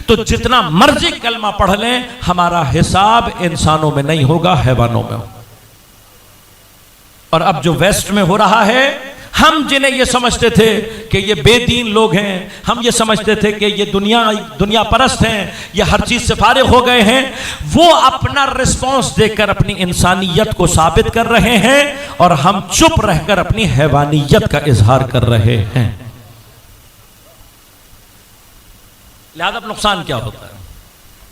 तो जितना मर्जी कलमा पढ़ लें, हमारा हिसाब इंसानों में नहीं होगा, हैवानों में होगा। और अब जो वेस्ट में हो रहा है, हम जिन्हें ये समझते थे कि ये बेदीन लोग हैं, हम ये समझते थे कि ये दुनिया परस्त हैं, ये हर चीज से फारिग हो गए हैं, वो अपना रिस्पॉन्स देकर अपनी इंसानियत को साबित कर रहे हैं, और हम चुप रहकर अपनी हैवानियत का इजहार कर रहे हैं। लिहाजा नुकसान क्या होता है?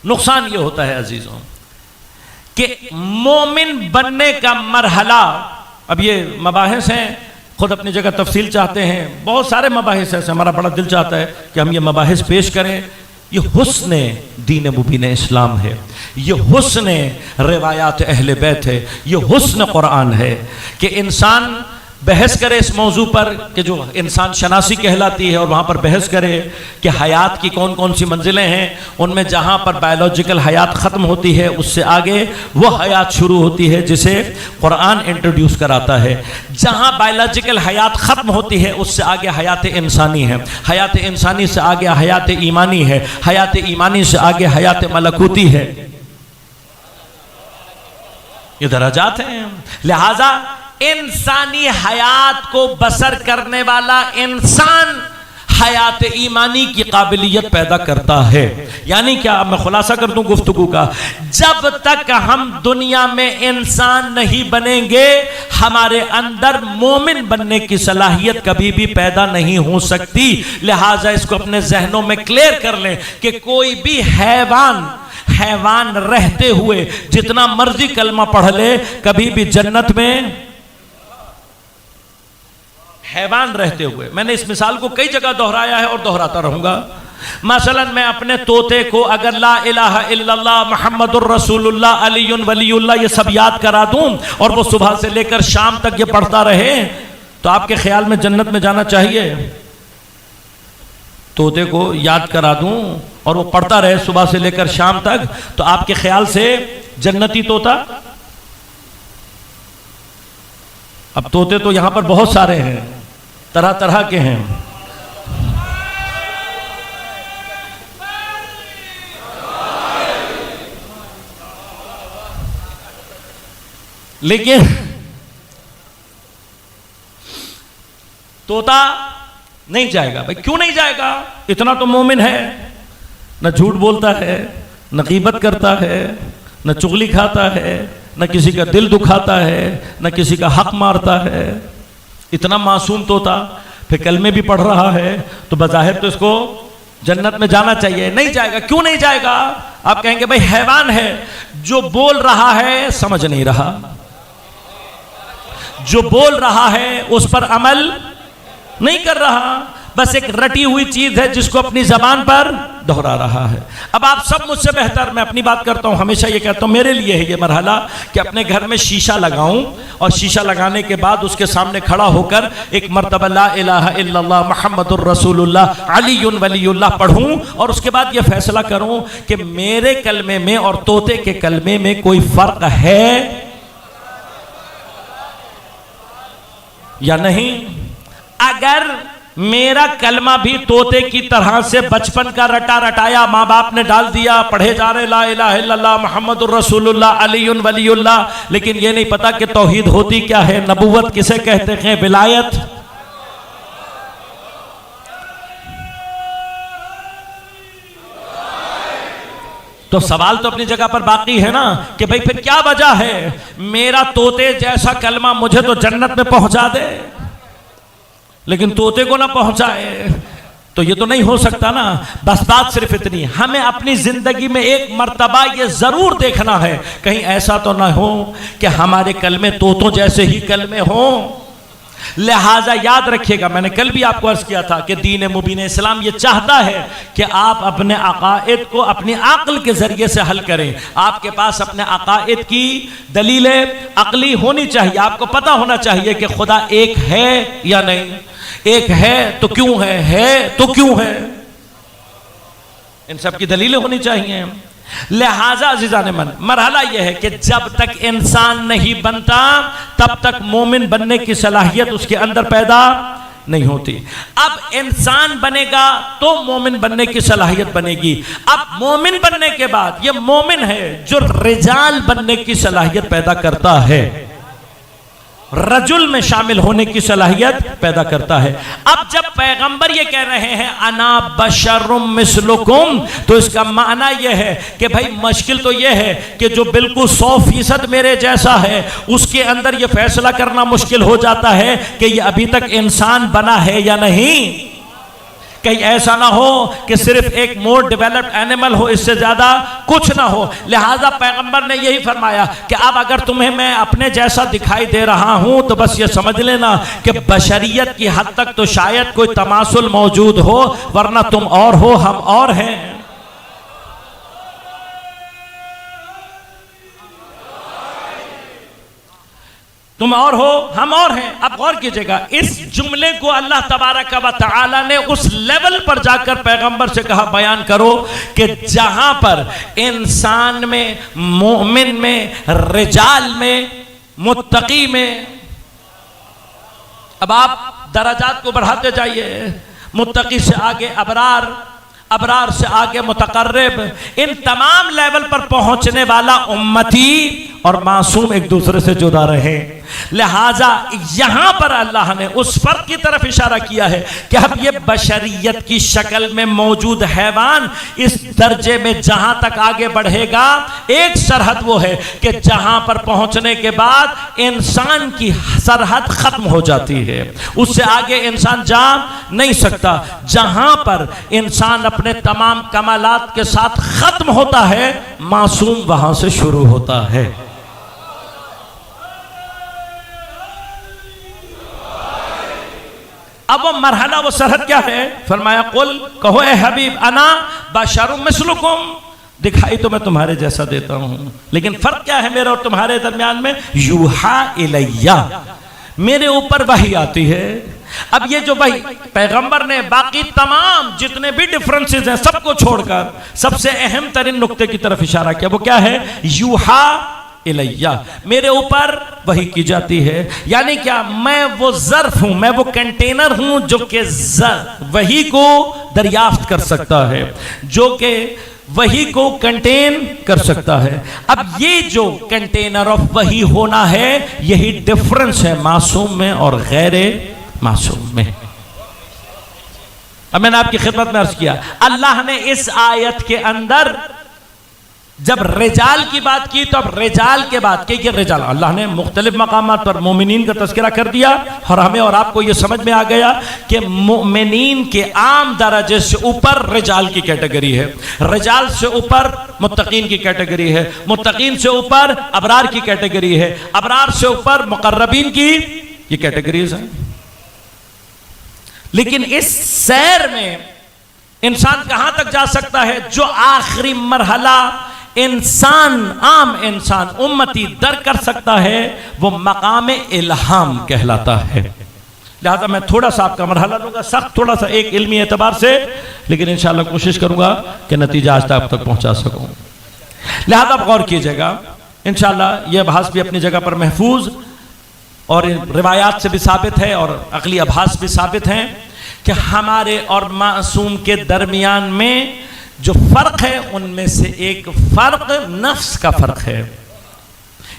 नुकसान ये होता है अजीजों कि मोमिन बनने का मरहला, अब ये मबाहिस हैं, खुद अपनी जगह तफसील चाहते हैं, बहुत सारे मबाहिस ऐसे, हमारा बड़ा दिल चाहता है कि हम ये मबाहिस पेश करें। ये हुस्न दीन मुबीन इस्लाम है, ये हुस्न रिवायात अहले बैत है, ये हुस्न कुरान है कि इंसान बहस करे इस मौजू पर कि जो इंसान शनासी कहलाती है, और वहाँ पर बहस करे कि हयात की कौन कौन सी मंजिलें हैं। उनमें जहाँ पर बायोलॉजिकल हयात ख़त्म होती है उससे आगे वो हयात शुरू होती है जिसे कुरान इंट्रोड्यूस कराता है। जहाँ बायोलॉजिकल हयात ख़त्म होती है उससे आगे हयात इंसानी है, हयात इंसानी से आगे हयात ईमानी है, हयात ईमानी से आगे हयात मलकूती है। ये दराजात हैं। लिहाजा इंसानी हयात को बसर करने वाला इंसान हयात ईमानी की काबिलियत पैदा करता है। यानी क्या, मैं खुलासा कर दूं गुफ्तगू का, जब तक हम दुनिया में इंसान नहीं बनेंगे हमारे अंदर मोमिन बनने की सलाहियत कभी भी पैदा नहीं हो सकती। लिहाजा इसको अपने जहनों में क्लियर कर लें कि कोई भी हैवान रहते हुए जितना मर्जी कलमा पढ़ ले, कभी भी जन्नत में हैवान रहते हुए, मैंने इस मिसाल को कई जगह दोहराया है और दोहराता रहूंगा। मसलन मैं अपने तोते को अगर ला इलाहा इल्लल्लाह मुहम्मदुर रसूलुल्लाह अलीयुन वलीयुल्लाह ये सब याद करा दूं और वो सुबह से लेकर शाम तक ये पढ़ता रहे, तो आपके ख्याल में जन्नत में जाना चाहिए? तोते को याद करा दूं और वो पढ़ता रहे सुबह से लेकर शाम तक, तो आपके ख्याल से जन्नती तोता? अब तोते तो यहां पर बहुत सारे हैं, तरह तरह के हैं। लेकिन तोता नहीं जाएगा। भाई क्यों नहीं जाएगा? इतना तो मोमिन है, न झूठ बोलता है, न गीबत करता है, न चुगली खाता है, न किसी का दिल दुखाता है, न किसी का हक मारता है। इतना मासूम तोता फिर कलमे भी पढ़ रहा है, तो बज़ाहिर तो इसको जन्नत में जाना चाहिए। नहीं जाएगा। क्यों नहीं जाएगा? आप कहेंगे भाई हैवान है, जो बोल रहा है समझ नहीं रहा, जो बोल रहा है उस पर अमल नहीं कर रहा, बस एक रटी हुई चीज है जिसको अपनी जबान पर दोहरा रहा है। अब आप सब मुझसे बेहतर, मैं अपनी बात करता हूं, हमेशा ये कहता हूं मेरे लिए है ये मरहला कि अपने घर में शीशा लगाऊं और शीशा लगाने के बाद उसके सामने खड़ा होकर एक मर्तबा ला इलाहा इल्लल्लाह मुहम्मदुर रसूलुल्लाह अलीयुन वलीयुल्लाह पढ़ूं और उसके बाद ये फैसला करूं कि मेरे कलमे में और तोते के कलमे में कोई फर्क है या नहीं। अगर मेरा कलमा भी तोते की तरह से बचपन का रटा रटाया माँ बाप ने डाल दिया, पढ़े जा रहे ला इलाहा इल्लल्लाह मुहम्मदुर रसूलुल्लाह अलीयुन वलीयुल्लाह, लेकिन ये नहीं पता कि तौहीद होती क्या है, नबुव्वत किसे कहते हैं, विलायत। तो सवाल तो अपनी जगह पर बाकी है ना कि भाई फिर क्या वजह है मेरा तोते जैसा कलमा मुझे तो जन्नत में पहुंचा दे लेकिन तोते को ना पहुंचाए, तो ये तो नहीं हो सकता ना। बस बात सिर्फ इतनी, हमें अपनी जिंदगी में एक मर्तबा ये जरूर देखना है कहीं ऐसा तो ना हो कि हमारे कलमे तोतों जैसे ही कलमे हों। लिहाजा याद रखिएगा, मैंने कल भी आपको अर्ज किया था कि दीन मुबीन इस्लाम ये चाहता है कि आप अपने अकायद को अपनी अक्ल के जरिए से हल करें। आपके पास अपने अकायद की दलीलें अक्ली होनी चाहिए, आपको पता होना चाहिए कि खुदा एक है या नहीं, एक है तो क्यों है तो क्यों है, इन सब की दलीलें होनी चाहिए। लिहाजा अज़ीज़ान मन, मरहला यह है कि जब तक इंसान नहीं बनता तब तक मोमिन बनने की सलाहियत उसके अंदर पैदा नहीं होती। अब इंसान बनेगा तो मोमिन बनने की सलाहियत बनेगी। अब मोमिन बनने के बाद ये मोमिन है जो रिजाल बनने की सलाहियत पैदा करता है, रजुल में शामिल होने की सलाहियत पैदा करता है। अब जब पैगंबर ये कह रहे हैं अना बशरुम मिस्लुकुम, तो इसका माना यह है कि भाई मुश्किल तो यह है कि जो बिल्कुल 100% मेरे जैसा है उसके अंदर यह फैसला करना मुश्किल हो जाता है कि यह अभी तक इंसान बना है या नहीं। कहीं ऐसा ना हो कि सिर्फ एक मोर डेवलप्ड एनिमल हो, इससे ज्यादा कुछ ना हो। लिहाजा पैगंबर ने यही फरमाया कि अब अगर तुम्हें मैं अपने जैसा दिखाई दे रहा हूं तो बस ये समझ लेना कि बशरियत की हद तक तो शायद कोई तमासुल मौजूद हो, वरना तुम और हो हम और हैं। तुम और हो, हम और हैं। अब गौर कीजिएगा, इस जुमले को अल्लाह तबारक व तआला ने उस लेवल पर जाकर पैगंबर से कहा बयान करो कि जहां पर इंसान में, मोमिन में, रिजाल में, मुत्तकी में, अब आप दराजात को बढ़ाते जाइए, मुत्तकी से आगे अबरार, अबरार से आगे मुतकर्रिब, इन तमाम लेवल पर पहुंचने वाला उम्मती और मासूम एक दूसरे से जुदा रहे। लिहाजा यहां पर अल्लाह ने उस फर्क की तरफ इशारा किया है कि अब ये बशरियत की शक्ल में मौजूद हैवान इस दर्जे में जहां तक आगे बढ़ेगा, एक सरहद वो है कि जहां पर पहुंचने के बाद इंसान की सरहद खत्म हो जाती है, उससे आगे इंसान जा नहीं सकता। जहां पर इंसान अपने तमाम कमालात के साथ खत्म होता है, मासूम वहां से शुरू होता है। अब वो मरहला, वो सरहद क्या है? फरमाया कुल, कहो ए हबीब, अना बशरुम मिस्लुकुम, दिखाई तो मैं तुम्हारे जैसा देता हूं, लेकिन फर्क क्या है मेरे और तुम्हारे दरमियान में? यूहा इलैया, मेरे ऊपर वही आती है। अब ये जो वही पैगंबर ने बाकी तमाम जितने भी डिफरेंसेस हैं सबको छोड़कर सबसे अहम तरीन नुक्ते की तरफ इशारा किया। वो क्या है? यूहा इलैया, मेरे ऊपर वही की जाती है। यानी क्या? मैं वो ज़र्फ हूं, मैं वो कंटेनर हूं जो कि वही को दरियाफ्त कर सकता है, जो कि वही को कंटेन कर सकता है। अब ये जो कंटेनर ऑफ वही होना है, यही डिफरेंस है मासूम में और गैर मासूम में। अब मैंने आपकी खिदमत में अर्ज किया, अल्लाह ने इस आयत के अंदर जब रिजाल की बात की, तो अब रिजाल के बाद के रिजाल अल्लाह ने मुख्तलिफ मकामात पर मोमिनीन का तज़किरा कर दिया, और हमें और आपको ये समझ में आ गया कि मोमिनीन के आम दर्जे से ऊपर रिजाल की कैटेगरी है, रिजाल से ऊपर मुत्तकीन की कैटेगरी है, मुत्तकीन से ऊपर अबरार की कैटेगरी है, अबरार से ऊपर मुकर्रबीन की ये कैटेगरीज हैं। लेकिन इस सैर में इंसान कहां तक जा सकता है? जो आखिरी मरहला इंसान, आम इंसान, उम्मती दर कर सकता है, वो मकाम इल्हाम कहलाता है। लिहाजा मैं थोड़ा सा आपका मरहला लूंगा, सख्त थोड़ा सा एक इल्मी एतबार से, लेकिन इंशाल्लाह कोशिश करूंगा कि नतीजा आज तक पहुंचा सकूं। लिहाजा आप गौर कीजिएगा, इंशाल्लाह यह बहस भी अपनी जगह पर महफूज और रिवायात से भी साबित है और अकली अभास भी साबित हैं कि हमारे और मासूम के दरमियान में जो फर्क है, उनमें से एक फर्क नफ्स का फर्क है।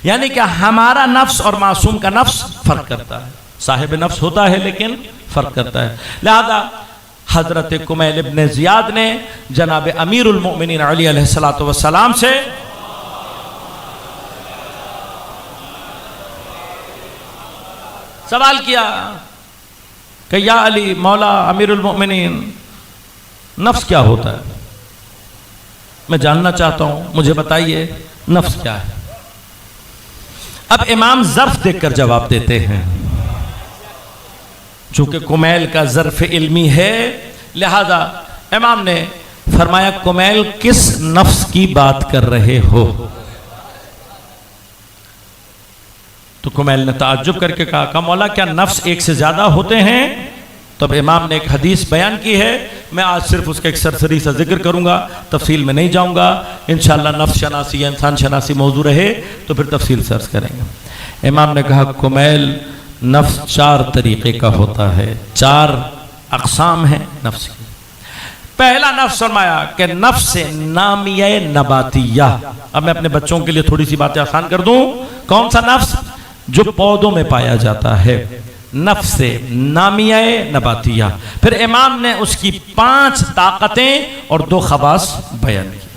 यानी कि हमारा नफ्स और मासूम का नफ्स फर्क करता है, साहिब नफ्स होता है लेकिन फर्क करता है। लिहाजा हजरत कुमैल इब्न जियाद ने जनाब अमीरुल मोमिनीन अली अलैहिस्सलातु वस्सलाम से सवाल किया कि या अली मौला अमीरुल मोमिनीन, नफ्स क्या होता है? मैं जानना चाहता हूं, मुझे बताइए नफ्स क्या है। अब इमाम ज़र्फ देखकर जवाब देते हैं। चूंकि कुमैल का ज़र्फ इल्मी है, लिहाजा इमाम ने फरमाया कुमैल किस नफ्स की बात कर रहे हो? तो कुमैल ने ताज्जुब करके कहा मौला क्या नफ्स एक से ज्यादा होते हैं? तब इमाम ने एक हदीस बयान की है, मैं आज सिर्फ उसका एक सरसरी सा जिक्र करूंगा, तफसील में नहीं जाऊंगा। इंशाअल्लाह नफ्स शनासी या इंसान शनासी मौजू रहे तो फिर तफसील सर्च करेंगे। इमाम ने कहा कुमैल, नफ्स 4 तरीके का होता है, 4 अक़साम है नफ्स की। पहला नफ्स फरमाया कि नफ्स नामिया नबातिया। अब मैं अपने बच्चों के लिए थोड़ी सी बातें आसान कर दूं। कौन सा नफ्स? जो पौधों में पाया जाता है, नफ्स नामिया नबातिया। फिर इमाम ने उसकी 5 ताकतें और 2 खवास बयान की।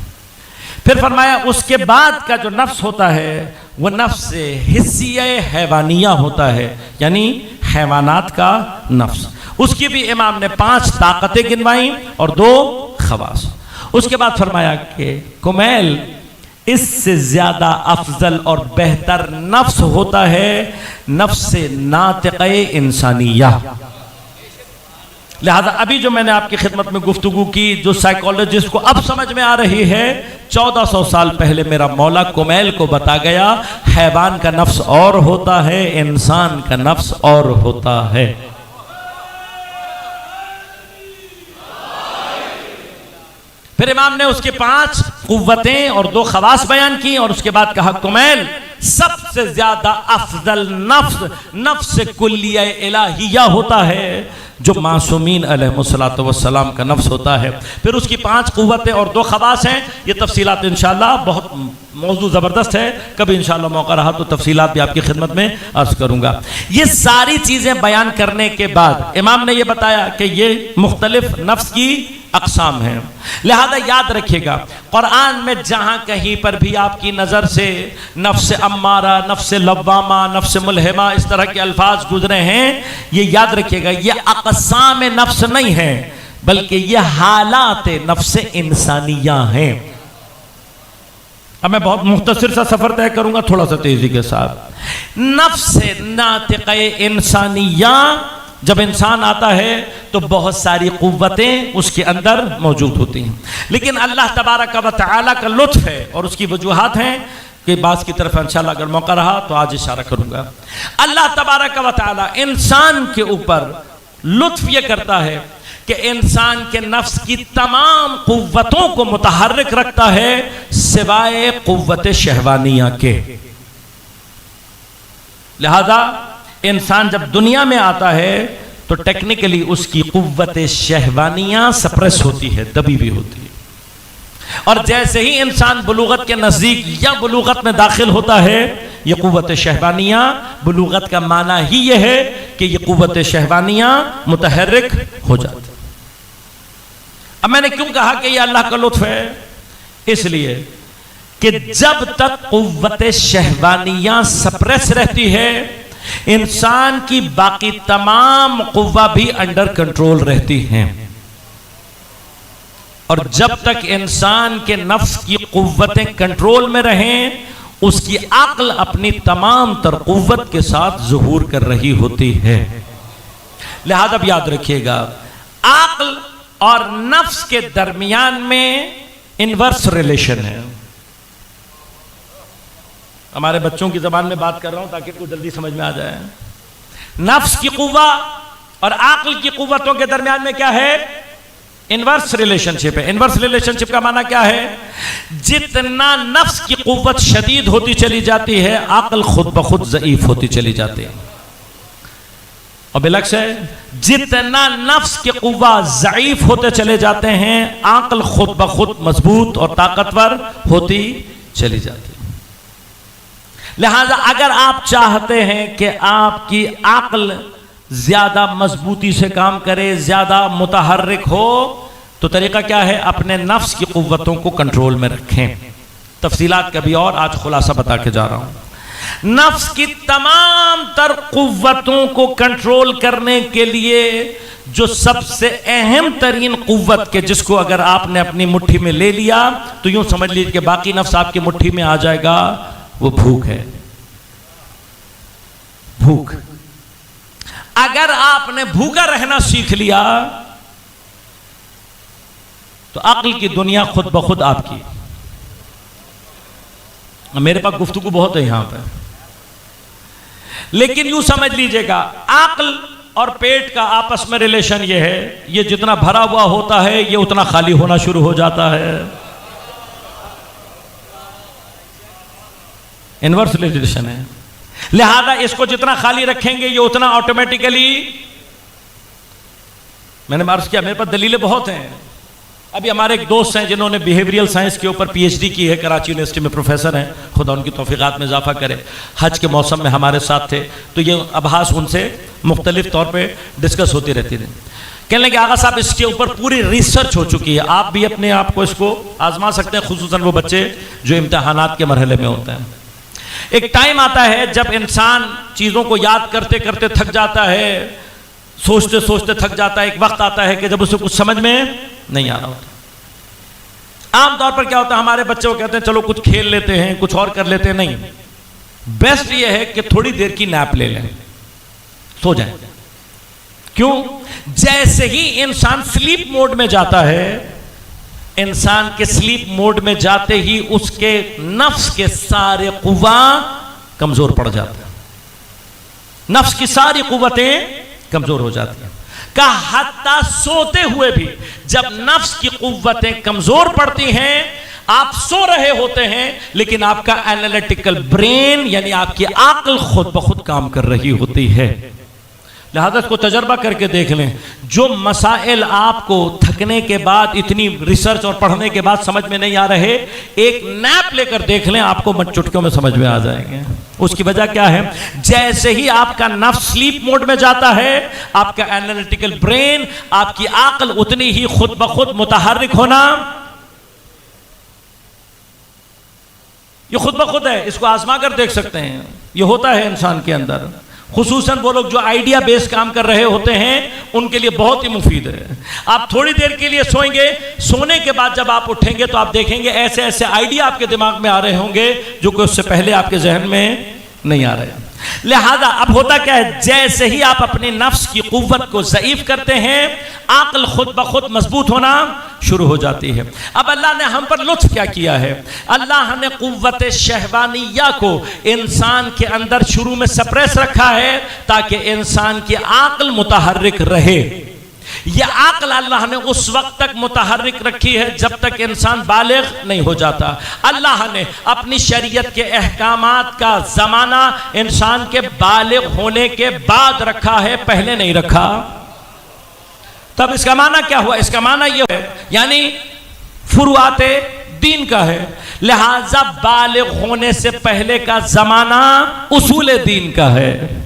फिर फरमाया उसके बाद का जो नफ्स होता है वह नफ्स हिस्सिया हैवानिया होता है, यानी हैवानात का नफ्स। उसकी भी इमाम ने 5 ताकतें गिनवाई और 2 खवास। उसके बाद फरमाया कि कुमैल, इससे ज्यादा अफजल और बेहतर नफ्स होता है नफ्स नातिक़े इंसानिया। लिहाजा अभी जो मैंने आपकी खिदमत में गुफ्तगू की, जो साइकोलॉजिस्ट को अब समझ में आ रही है, 1400 साल पहले मेरा मौला कुमैल को बता गया, हैवान का नफ्स और होता है, इंसान का नफ्स और होता है। फिर इमाम ने उसके 5 कुव्वतें और 2 खवास बयान की और उसके बाद कहा, कुमैल सबसे ज्यादा अफजल नफ्स कुल्लिया इलाहिया होता है, जो मासूमीन अलैहिस्सलातु वस्सलाम का नफ्स होता है। फिर उसकी 5 कुव्वतें और 2 खवास हैं। ये तफसीलात इंशाअल्लाह, बहुत मौजू ज़बरदस्त है, कभी इंशाअल्लाह मौका रहा तो तफसीलात भी आपकी खिदमत में अर्ज करूँगा। ये सारी चीज़ें बयान करने के बाद इमाम ने ये बताया कि ये मुख्तलिफ नफ्स की अक़साम हैं। लिहाजा याद रखिएगा, कुरान में जहाँ कहीं पर भी आपकी नज़र से नफ्स अम्मारा, नफ्स लव्वामा, नफ्स मुल्हिमा इस तरह के अल्फाज गुजरे हैं, ये याद रखिएगा, ये अक़साम नफ्स नहीं है, बल्कि ये हालात नफ्स इंसानिया हैं। अब मैं बहुत मुख्तसर सा सफर तय करूंगा, थोड़ा सा तेजी के साथ। नफ्स नातिक़े इंसानिया, जब इंसान आता है तो बहुत सारी कुव्वतें उसके अंदर मौजूद होती हैं, लेकिन अल्लाह तबारक व तआला का लुत्फ है और उसकी वजूहात हैं कि बास की तरफ इंशाअल्लाह अगर मौका रहा तो आज इशारा करूंगा। अल्लाह तबारक व तआला इंसान के ऊपर लुत्फ ये करता है कि इंसान के नफ्स की तमाम कुव्वतों को मुतहर्रिक रखता है, सिवाय कुव्वत शहवानिया के। लिहाजा इंसान जब दुनिया में आता है तो टेक्निकली उसकी कुव्वत शहवानिया सप्रेस होती है, दबी भी होती है, और जैसे ही इंसान बुलूगत के नजदीक या बुलूगत में दाखिल होता है, ये कुव्वत शहवानिया, बुलूगत का माना ही ये है कि ये कुव्वत शहवानिया मुतहर्रिक हो जाती। अब मैंने क्यों कहा कि ये अल्लाह का लुत्फ है? इसलिए कि जब तक कुव्वत शहवानिया सप्रेस रहती है, इंसान की बाकी तमाम कुव्वा भी अंडर कंट्रोल रहती हैं, और जब तक इंसान के नफ्स की कुव्वतें कंट्रोल में रहें, उसकी अक्ल अपनी तमाम तर कुव्वत के साथ ज़ुहूर कर रही होती है। लिहाजा याद रखिएगा, अक्ल और नफ्स के दरमियान में इनवर्स रिलेशन है। हमारे बच्चों की जबान में बात कर रहा हूं ताकि को जल्दी समझ में आ जाए। नफ्स की कुव्वा और अक्ल की कुव्वतों के दरमियान में क्या है? इनवर्स रिलेशनशिप है। इनवर्स रिलेशनशिप का माना क्या है? जितना नफ्स की कुव्वत शदीद होती चली जाती है, अक्ल खुद ब खुद ज़ईफ होती चली जाती है, और बिलक्स है, जितना नफ्स की कुव्वा ज़ईफ होते चले जाते हैं, अक्ल खुद ब खुद मजबूत और ताकतवर होती चली जाती है। लिहाजा अगर आप चाहते हैं कि आपकी अक्ल ज्यादा मजबूती से काम करे, ज्यादा मुतहर्रिक हो, तो तरीका क्या है? अपने नफ्स की कुव्वतों को कंट्रोल में रखें। तफसीलात कभी और, आज खुलासा बता के जा रहा हूं। नफ्स की तमाम तर कुव्वतों को कंट्रोल करने के लिए जो सबसे अहम तरीन कुव्वत के, जिसको अगर आपने अपनी मुट्ठी में ले लिया तो यूं समझ लीजिए कि बाकी नफ्स आपकी मुट्ठी में आ जाएगा, वो भूख है। भूख। अगर आपने भूखा रहना सीख लिया तो अक्ल की दुनिया खुद ब खुद आपकी। मेरे पास गुफ्तगू बहुत है यहां पर, लेकिन यूं समझ लीजिएगा, अक्ल और पेट का आपस में रिलेशन ये है, ये जितना भरा हुआ होता है ये उतना खाली होना शुरू हो जाता है। इनवर्स रिलेशन है। लिहाजा इसको जितना खाली रखेंगे ये उतना ऑटोमेटिकली, मैंने अर्ज किया मेरे पास दलीलें बहुत हैं। अभी हमारे एक दोस्त हैं जिन्होंने बिहेवियरल साइंस के ऊपर पीएचडी की है, कराची यूनिवर्सिटी में प्रोफेसर हैं, खुदा उनकी तौफीकात में इजाफा करे। हज के मौसम में हमारे साथ थे तो ये अबहास उनसे मुख्तलिफ तौर पर डिस्कस होती रहती थी। कहने लगे आगा साहब इसके ऊपर पूरी रिसर्च हो चुकी है, आप भी अपने आप को इसको आजमा सकते हैं, खुसूसन वो बच्चे जो इम्तहानात के मरहले में होते हैं। एक टाइम आता है जब इंसान चीज़ों को याद करते करते थक जाता है, सोचते सोचते थक जाता है। एक वक्त आता है कि जब उसे कुछ समझ में नहीं आ रहा होता। आमतौर पर क्या होता है, हमारे बच्चे को कहते हैं चलो कुछ खेल लेते हैं, कुछ और कर लेते हैं। नहीं, बेस्ट ये है कि थोड़ी देर की नैप ले लें, सो जाएं। क्यों? जैसे ही इंसान स्लीप मोड में जाता है, इंसान के स्लीप मोड में जाते ही उसके नफ्स के सारे कुव्वा कमजोर पड़ जाते हैं, नफ्स की सारी कुव्वतें कमजोर हो जाती हैं। का हत्ता सोते हुए भी जब नफ्स की कुव्वतें कमजोर पड़ती हैं, आप सो रहे होते हैं लेकिन आपका एनालिटिकल ब्रेन यानी आपकी आंकल खुद ब खुद काम कर रही होती है। लिहाजा को तजर्बा करके देख लें, जो मसाइल आपको थकने के बाद, इतनी रिसर्च और पढ़ने के बाद समझ में नहीं आ रहे, एक नैप लेकर देख लें, आपको चुटकियों में समझ में आ जाएंगे। उसकी वजह क्या है? जैसे ही आपका नफ्स स्लीप मोड में जाता है, आपका एनालिटिकल ब्रेन, आपकी आकल उतनी ही खुद ब खुद मुतहर्रिक होना, ये खुद ब खुद है, इसको आजमा कर देख सकते हैं, ये होता है इंसान के अंदर। खुसूसन वो लोग जो आइडिया बेस्ड काम कर रहे होते हैं, उनके लिए बहुत ही मुफीद है। आप थोड़ी देर के लिए सोएंगे, सोने के बाद जब आप उठेंगे तो आप देखेंगे ऐसे ऐसे आइडिया आपके दिमाग में आ रहे होंगे जो कि उससे पहले आपके जहन में नहीं आ रहे। लिहाजा अब होता क्या है, जैसे ही आप अपने नफ्स की कुव्वत को ज़ईफ करते हैं, आकल खुद ब खुद मजबूत होना शुरू हो जाती है। अब अल्लाह ने हम पर लुत्फ क्या किया है? अल्लाह ने कुव्वत शहवानिया को इंसान के अंदर शुरू में सप्रेस रखा है ताकि इंसान की आकल मुतहर्रिक रहे। यह आकल अल्लाह ने उस वक्त तक मुतहर्रिक रखी है जब तक इंसान बालिग नहीं हो जाता। अल्लाह ने अपनी शरीयत के अहकामात का जमाना इंसान के बालिग होने के बाद रखा है, पहले नहीं रखा। तब इसका माना क्या हुआ? इसका माना यह है यानी फुरुआते दीन का है, लिहाजा बालिग होने से पहले का जमाना उसूल दीन का है।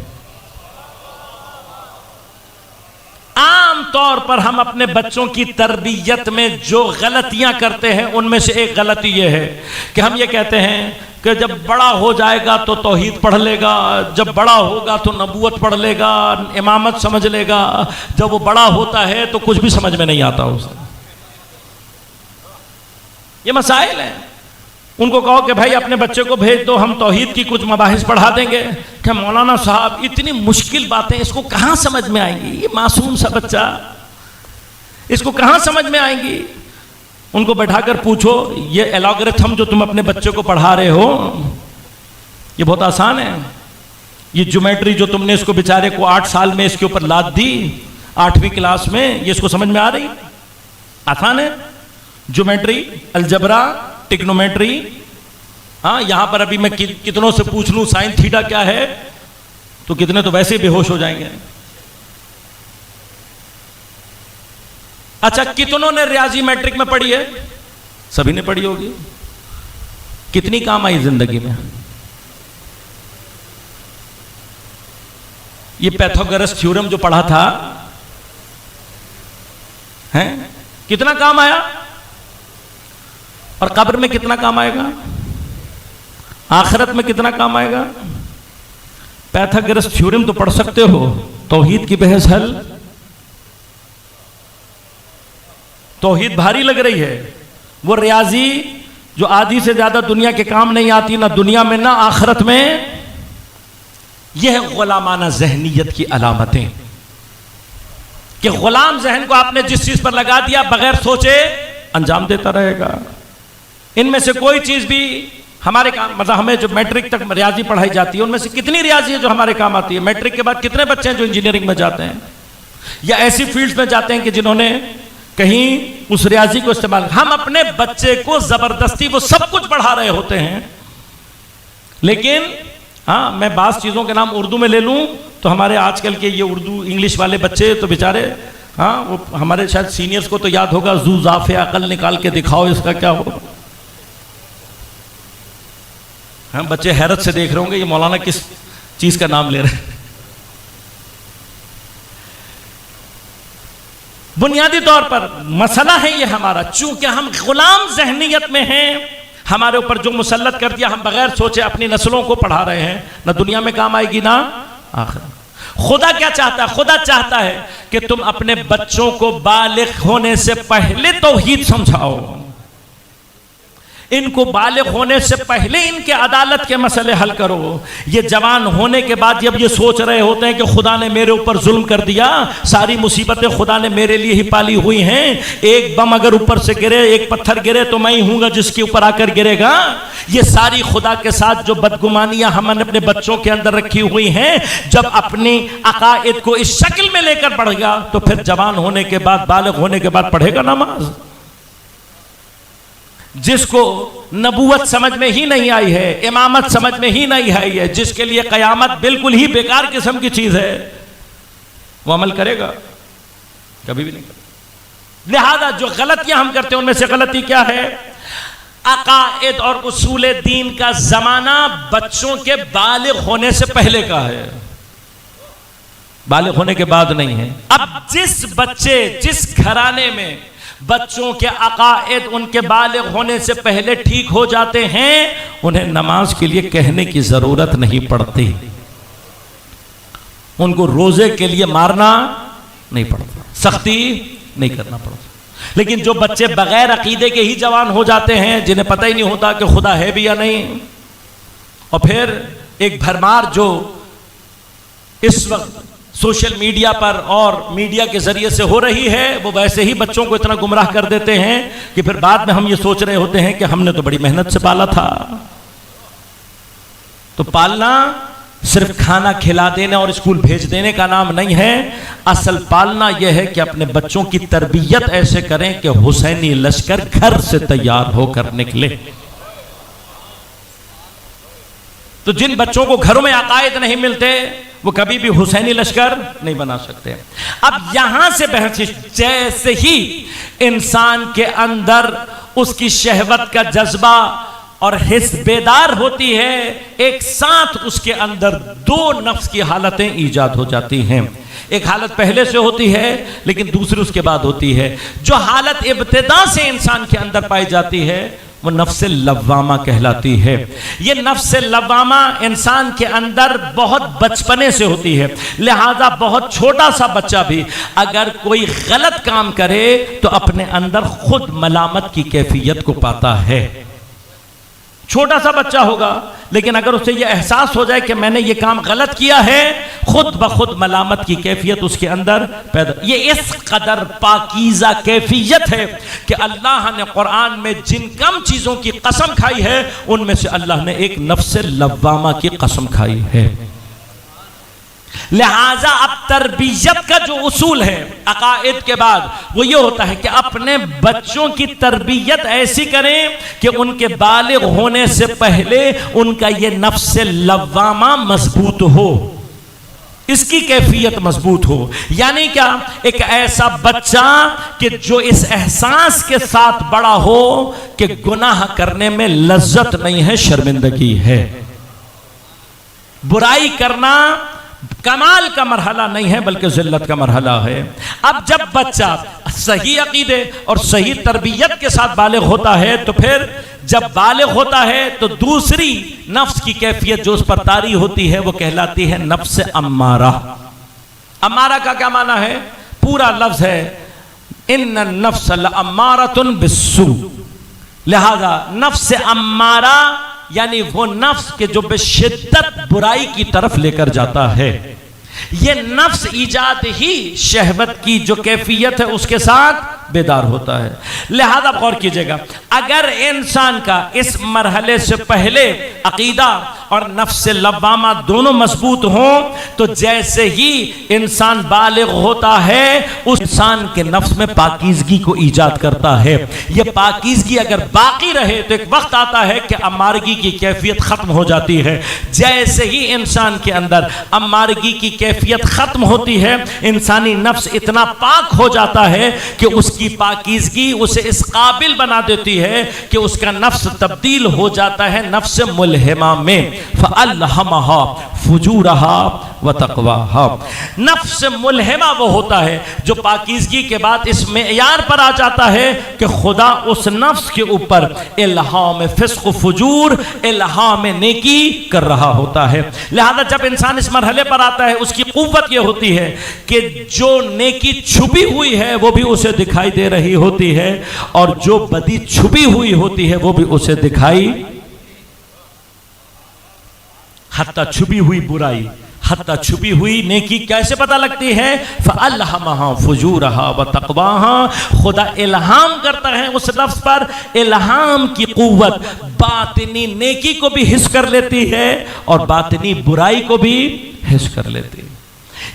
आम तौर पर हम अपने बच्चों की तरबियत में जो गलतियां करते हैं, उनमें से एक गलती यह है कि हम ये कहते हैं कि जब बड़ा हो जाएगा तो तौहीद पढ़ लेगा, जब बड़ा होगा तो नबूवत पढ़ लेगा, इमामत समझ लेगा। जब वो बड़ा होता है तो कुछ भी समझ में नहीं आता उसे। ये मसाइल हैं। उनको कहो कि भाई अपने बच्चे को भेज दो, हम तौहीद की कुछ मबाहिस पढ़ा देंगे। क्या मौलाना साहब इतनी मुश्किल बातें इसको कहाँ समझ में आएंगी? ये मासूम सा बच्चा, इसको कहाँ समझ में आएंगी? उनको बैठाकर पूछो, ये एलॉगरिथम जो तुम अपने बच्चे को पढ़ा रहे हो, ये बहुत आसान है। ये ज्योमेट्री जो तुमने इसको बेचारे को 8 साल में इसके ऊपर लाद दी 8वीं क्लास में, ये इसको समझ में आ रही? आसान है। Geometry, algebra, trigonometry. हाँ, यहां पर अभी मैं कितनों से पूछ लूं साइन थीटा क्या है, तो कितने तो वैसे ही बेहोश हो जाएंगे। अच्छा, कितनों ने रियाजी मैट्रिक में पढ़ी है? सभी ने पढ़ी होगी। कितनी काम आई जिंदगी में? ये पैथागोरस थ्योरम जो पढ़ा था हैं, कितना काम आया? और कब्र में कितना काम आएगा? आखिरत में कितना काम आएगा? पैथागोरस थ्योरम तो पढ़ सकते हो, तौहीद की बहस हल। तौहीद भारी लग रही है। वो रियाजी जो आधी से ज्यादा दुनिया के काम नहीं आती, ना दुनिया में ना आखिरत में। यह है गुलामाना जहनीयत की अलामतें कि गुलाम जहन को आपने जिस चीज पर लगा दिया, बगैर सोचे अंजाम देता रहेगा। इनमें से कोई चीज भी हमारे काम, मतलब हमें जो मैट्रिक तक रियाजी पढ़ाई जाती है, उनमें से कितनी रियाजी है जो हमारे काम आती है? मैट्रिक के बाद कितने बच्चे हैं जो इंजीनियरिंग में जाते हैं या ऐसी फील्ड्स में जाते हैं कि जिन्होंने कहीं उस रियाजी को इस्तेमाल। हम अपने बच्चे को जबरदस्ती वो सब कुछ पढ़ा रहे होते हैं, लेकिन हाँ, मैं बास चीजों के नाम उर्दू में ले लूं तो हमारे आजकल के ये उर्दू इंग्लिश वाले बच्चे तो बेचारे, हाँ, वो हमारे शायद सीनियर्स को तो याद होगा, जू जाफे अकल निकाल के दिखाओ इसका क्या होगा। हम बच्चे हैरत से देख रहे होंगे ये मौलाना किस चीज का नाम ले रहे हैं। बुनियादी तौर पर मसला है ये हमारा, चूंकि हम गुलाम जहनीयत में हैं, हमारे ऊपर जो मुसल्लत कर दिया, हम बगैर सोचे अपनी नस्लों को पढ़ा रहे हैं। ना दुनिया में काम आएगी ना आखिर। खुदा क्या चाहता है? खुदा चाहता है कि तुम अपने बच्चों को बालिग होने से पहले तौहीद समझाओ। इनको बालिग होने से पहले इनके अदालत के मसले हल करो। ये जवान होने के बाद जब ये सोच रहे होते हैं कि खुदा ने मेरे ऊपर जुल्म कर दिया, सारी मुसीबतें खुदा ने मेरे लिए ही पाली हुई हैं, एक बम अगर ऊपर से गिरे, एक पत्थर गिरे तो मैं ही हूँगा जिसके ऊपर आकर गिरेगा। ये सारी खुदा के साथ जो बदगुमानियां हमने अपने बच्चों के अंदर रखी हुई हैं, जब अपनी अकायद को इस शक्ल में लेकर पढ़ेगा तो फिर जवान होने के बाद, बालिग होने के बाद पढ़ेगा नमाज। जिसको नबूवत समझ में ही नहीं आई है, इमामत समझ में ही नहीं आई है, जिसके लिए कयामत बिल्कुल ही बेकार किस्म की चीज है, वो अमल करेगा? कभी भी नहीं करेगा। लिहाजा जो गलतियां हम करते हैं उनमें से गलती क्या है? अकायद और उसूल दीन का जमाना बच्चों के बालिग होने से पहले का है, बालिग होने के बाद नहीं है। अब जिस बच्चे, जिस घराने में बच्चों के अकायद उनके बालिग होने से पहले ठीक हो जाते हैं, उन्हें नमाज के लिए कहने की जरूरत नहीं पड़ती, उनको रोजे के लिए मारना नहीं पड़ता, सख्ती नहीं करना पड़ता। लेकिन जो बच्चे बगैर अकीदे के ही जवान हो जाते हैं, जिन्हें पता ही नहीं होता कि खुदा है भी या नहीं, और फिर एक भरमार जो इस वक्त सोशल मीडिया पर और मीडिया के जरिए से हो रही है, वो वैसे ही बच्चों को इतना गुमराह कर देते हैं कि फिर बाद में हम ये सोच रहे होते हैं कि हमने तो बड़ी मेहनत से पाला था। तो पालना सिर्फ खाना खिला देने और स्कूल भेज देने का नाम नहीं है। असल पालना यह है कि अपने बच्चों की तरबियत ऐसे करें कि हुसैनी लश्कर घर से तैयार होकर निकले। तो जिन बच्चों को घरों में अकायद नहीं मिलते, वो कभी भी हुसैनी लश्कर नहीं बना सकते। अब यहां से बहस, जैसे ही इंसान के अंदर उसकी शहवत का जज्बा और हिस्स बेदार होती है, एक साथ उसके अंदर दो नफ्स की हालतें ईजाद हो जाती हैं। एक हालत पहले से होती है लेकिन दूसरी उसके बाद होती है। जो हालत इब्तिदा से इंसान के अंदर पाई जाती है वो नफ्स लव्वामा कहलाती है। ये नफ्स लव्वामा इंसान के अंदर बहुत बचपने से होती है। लिहाजा बहुत छोटा सा बच्चा भी अगर कोई गलत काम करे तो अपने अंदर खुद मलामत की कैफियत को पाता है। छोटा सा बच्चा होगा लेकिन अगर उसे यह एहसास हो जाए कि मैंने ये काम गलत किया है, खुद ब खुद मलामत की कैफियत उसके अंदर पैदा। ये इस कदर पाकीज़ा कैफियत है कि अल्लाह ने कुरान में जिन कम चीज़ों की कसम खाई है उनमें से अल्लाह ने एक नफ्स लव्वामा की कसम खाई है। लिहाजा अब तरबियत का जो उसूल है अकायद के बाद वो ये होता है कि अपने बच्चों की तरबियत ऐसी करें कि उनके बालिग होने से पहले उनका ये नफ्स लव्वामा मजबूत हो, इसकी कैफियत मजबूत हो। यानी क्या? एक ऐसा बच्चा कि जो इस एहसास के साथ बड़ा हो कि गुनाह करने में लज्जत नहीं है, शर्मिंदगी है, बुराई करना कमाल का मरहला नहीं है बल्कि जिल्लत का मरहला है। अब जब बच्चा सही अकीदे और सही तरबियत के साथ बालिग होता है तो फिर जब बालिग होता है तो दूसरी नफ्स की कैफियत जो उस पर तारी होती है वो कहलाती है नफ्स अम्मारा। अम्मारा का क्या माना है? पूरा लफ्ज है इन्न नफ्स लअम्मारतुन बिस्सू। लिहाजा नफ्स अम्मारा यानी वो नफ्स के जो बेशिद्दत बुराई की तरफ लेकर जाता है। ये नफ्स ईजाद ही शहवत की जो कैफियत है उसके साथ बेदार होता है। लिहाजा गौर कीजिएगा, अगर इंसान का इस मरहले से पहले अकीदा और नफ्स लव्वामा दोनों मजबूत हों तो जैसे ही इंसान बालिग होता है उस इंसान के नफ्स में पाकीज़गी को ईजाद करता है। यह पाकीज़गी अगर बाकी रहे तो एक वक्त आता है कि अम्मारगी की कैफियत खत्म हो जाती है। जैसे ही इंसान के अंदर अम्मारगी की कैफियत खत्म होती है, इंसानी नफ्स इतना पाक हो जाता है कि उसकी पाकीज़गी उसे इस काबिल बना देती है कि उसका नफ्स तब्दील हो जाता है नफ्स मुल्हिमा में। फ़अल्हमहा फुजूरहा व तक़वाहा। नफ्स मुल्हिमा वो होता है जो पाकीज़गी के बाद इस मेयार पर आ जाता है कि खुदा उस नफ्स के ऊपर इल्हाम फिस्क़ फुजूर, इल्हाम नेकी कर रहा होता है। लिहाजा जब इंसान इस मरहले पर आता है उसकी क़ुव्वत ये होती है कि जो नेकी छुपी हुई है वो भी उसे दिखाई दिखाई दे रही होती है और जो बदी छुपी हुई होती है वो भी उसे दिखाई, हत्ता छुपी हुई बुराई, हत्ता छुपी हुई नेकी कैसे पता लगती है? फ़अल्हमहा फ़ुजूरहा व तक़वाहा, खुदा इल्हाम करता है उस नफ्स पर, इल्हाम की कुव्वत बातिनी नेकी को भी हिस कर लेती है और बातिनी बुराई को भी हिस कर लेती है।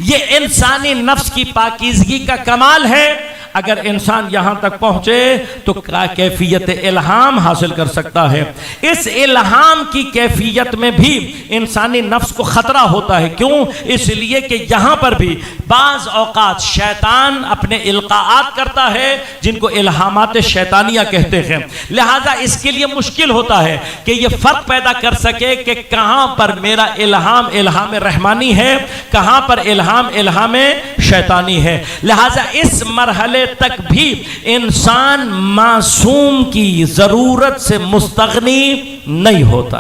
ये इंसानी नफ्स की पाकीज़गी का कमाल है। अगर इंसान यहां तक पहुंचे तो कैफियत इल्हाम हासिल कर सकता है। इस इल्हाम की कैफियत में भी इंसानी नफ्स को खतरा होता है। क्यों? इसलिए कि यहां पर भी बाज औकात शैतान अपने इल्काआत करता है जिनको इल्हामात शैतानिया कहते हैं। लिहाजा इसके लिए मुश्किल होता है कि यह फर्क पैदा कर सके कि कहां पर मेरा इल्हाम इल्हाम रहमानी है, कहां पर इल्हाम इल्हाम शैतानी है। लिहाजा इस मरहले तक भी इंसान मासूम की जरूरत से मुस्तगनी नहीं होता।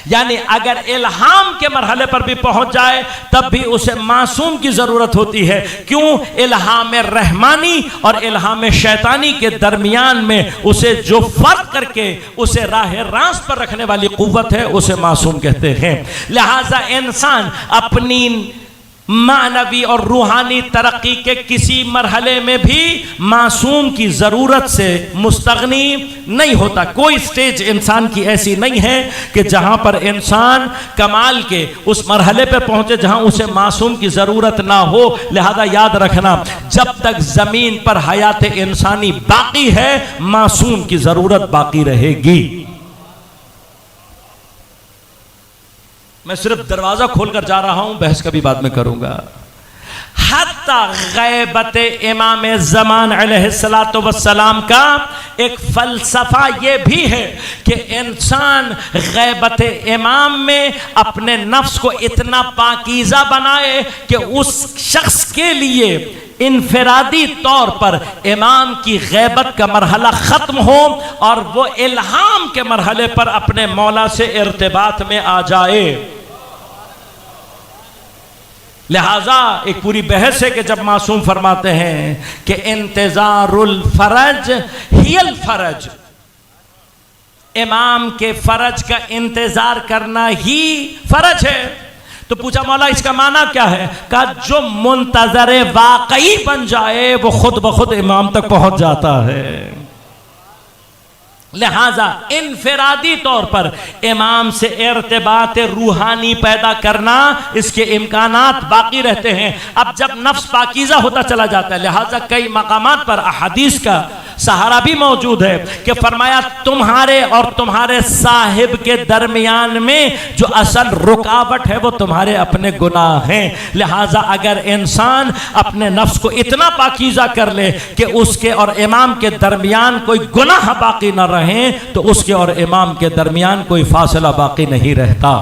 यानी अगर इल्हाम के मरहले पर भी पहुंच जाए तब भी उसे मासूम की जरूरत होती है। क्यों? इल्हाम रहमानी और इल्हाम शैतानी के दरमियान में उसे जो फर्क करके उसे राह रास्त पर रखने वाली कुव्वत है उसे मासूम कहते हैं। लिहाजा इंसान अपनी मानवी और रूहानी तरक्की के किसी मरहले में भी मासूम की ज़रूरत से मुस्तगनी नहीं होता। कोई स्टेज इंसान की ऐसी नहीं है कि जहां पर इंसान कमाल के उस मरहले पे पहुंचे जहां उसे मासूम की ज़रूरत ना हो। लिहाजा याद रखना, जब तक ज़मीन पर हयात इंसानी बाकी है मासूम की ज़रूरत बाकी रहेगी। मैं सिर्फ दरवाजा खोलकर जा रहा हूं, बहस कभी बाद में करूंगा। हत्ता गैबत इमाम ज़मान अलैहिस्सलातु वस्सलाम का एक फलसफा ये भी है कि इंसान गैबत इमाम में अपने नफ्स को इतना पाकीज़ा बनाए कि उस शख्स के लिए इनफरादी तौर पर इमाम की गैबत का मरहला ख़त्म हो और वो इल्हाम के मरहले पर अपने मौला से इर्तिबात में आ जाए। लिहाजा एक पूरी बहस है कि जब मासूम फरमाते हैं कि इंतज़ारुल फरज हियल फरज, इमाम के फरज का इंतज़ार करना ही फरज है। तो पूछा मौला इसका माना क्या है? कहा जो मुंतज़र वाकई बन जाए वो खुद ब खुद इमाम तक पहुंच जाता है। लिहाजा इनफरादी तौर पर इमाम से इर्तिबात रूहानी पैदा करना इसके इम्कानात बाकी रहते हैं। अब जब नफ्स पाकीज़ा होता चला जाता है, लिहाजा कई मकामात पर अहादीस का सहारा भी मौजूद है कि फरमाया तुम्हारे और तुम्हारे साहिब के दरमियान में जो असल रुकावट है वो तुम्हारे अपने गुनाह हैं। लिहाजा अगर इंसान अपने नफ्स को इतना पाकीज़ा कर ले कि उसके और इमाम के दरमियान कोई गुनाह बाकी न रहे तो उसके और इमाम के दरमियान कोई फासला बाकी नहीं रहता।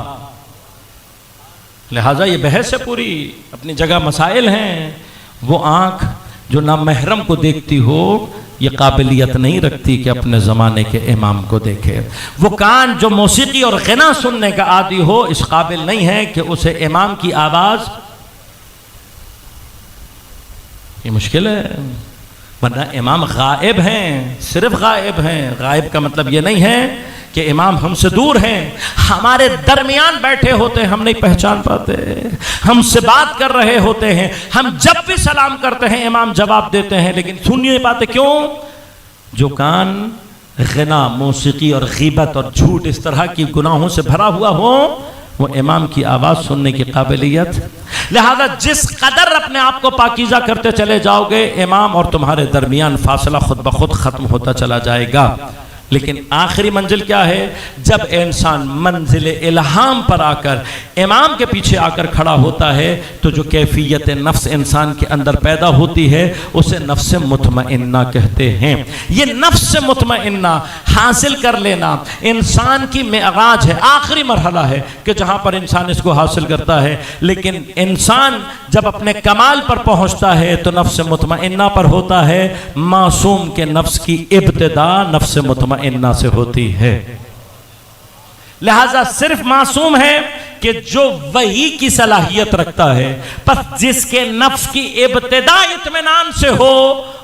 लिहाजा ये बहस है पूरी अपनी जगह, मसाइल हैं। वो आंख जो ना महरम को देखती हो ये काबिलियत नहीं रखती कि अपने ज़माने के इमाम को देखे। वो कान जो मौसीकी और ग़िना सुनने का आदी हो इस काबिल नहीं है कि उसे इमाम की आवाज़, ये मुश्किल है। वरना इमाम गायब हैं, सिर्फ गायब हैं। गायब का मतलब ये नहीं है कि इमाम हमसे दूर हैं, हमारे दरमियान बैठे होते हैं, हम नहीं पहचान पाते, हमसे बात कर रहे होते हैं, हम जब भी सलाम करते हैं इमाम जवाब देते हैं लेकिन सुन नहीं पाते। क्यों? जो कान ग़िना, मौसीकी और ग़ीबत और झूठ इस तरह की गुनाहों से भरा हुआ हो वो इमाम की आवाज़ सुनने की काबिलियत। लिहाजा जिस कदर अपने आप को पाकीज़ा करते चले जाओगे इमाम और तुम्हारे दरमियान फासला खुद ब खुद ख़त्म होता चला जाएगा। लेकिन आखिरी मंजिल क्या है? जब इंसान मंजिल इल्हाम पर आकर इमाम के पीछे आकर खड़ा होता है तो जो कैफियत नफ्स इंसान के अंदर पैदा होती है उसे नफ्स मुतमइन्ना कहते हैं। ये नफ्स मुतमइन्ना हासिल कर लेना इंसान की मेराज है, आखिरी मरहला है कि जहाँ पर इंसान इसको हासिल करता है। लेकिन इंसान जब अपने कमाल पर पहुँचता है तो नफ्स मुतमइन्ना पर होता है। मासूम के नफ्स की इब्तिदा नफ्स मुतमइन्ना से होती है। लिहाजा सिर्फ मासूम है कि जो वही की सलाहियत रखता है, बस जिसके नफ्स की इब्तिदा इत्मीनान से हो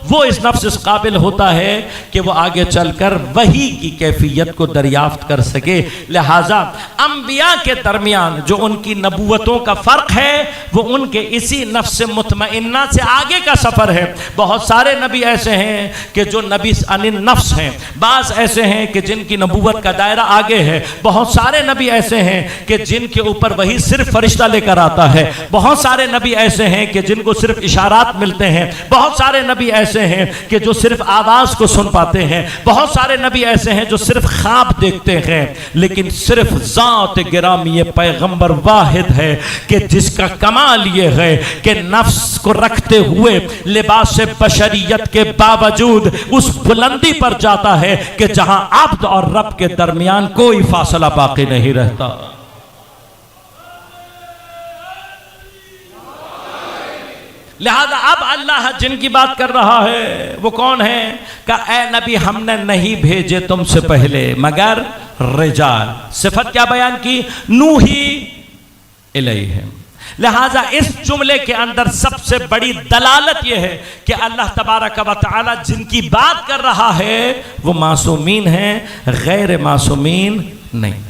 वो इस नफ्स इस काबिल होता है कि वो आगे चलकर वही की कैफियत को दरियाफ्त कर सके। लिहाजा अंबिया के दरमियान जो उनकी नबूवतों का फ़र्क है वो उनके इसी नफ्स मुतमइन्ना से आगे का सफ़र है। बहुत सारे नबी ऐसे हैं कि जो नबी अनिन नफ्स हैं, बाज़ ऐसे हैं कि जिनकी नबूवत का दायरा आगे है, बहुत सारे नबी ऐसे हैं कि जिनके ऊपर वही सिर्फ फरिश्ता लेकर आता है, बहुत सारे नबी ऐसे हैं कि जिनको सिर्फ इशारात मिलते हैं, बहुत सारे नबी ऐसे हैं कि जो सिर्फ आवाज़ को सुन पाते हैं, बहुत सारे नबी ऐसे हैं जो सिर्फ ख्वाब देखते हैं। लेकिन सिर्फ ज़ात गिरामी ये पैगंबर वाहिद है कि जिसका कमाल ये है कि नफ्स को रखते हुए लिबास बशरियत के बावजूद उस बुलंदी पर जाता है कि जहां अब्द और रब के दरमियान कोई फासला बाकी नहीं रहता। लिहाजा अब अल्लाह जिनकी बात कर रहा है वो कौन है? का ए नबी हमने नहीं भेजे तुमसे पहले मगर रिजाल। सिफत क्या बयान की? नूही इलैहिम। लिहाजा इस जुमले के अंदर सबसे बड़ी दलालत यह है कि अल्लाह तबारक व तआला जिनकी बात कर रहा है वो मासूमीन हैं, गैर मासूमीन नहीं।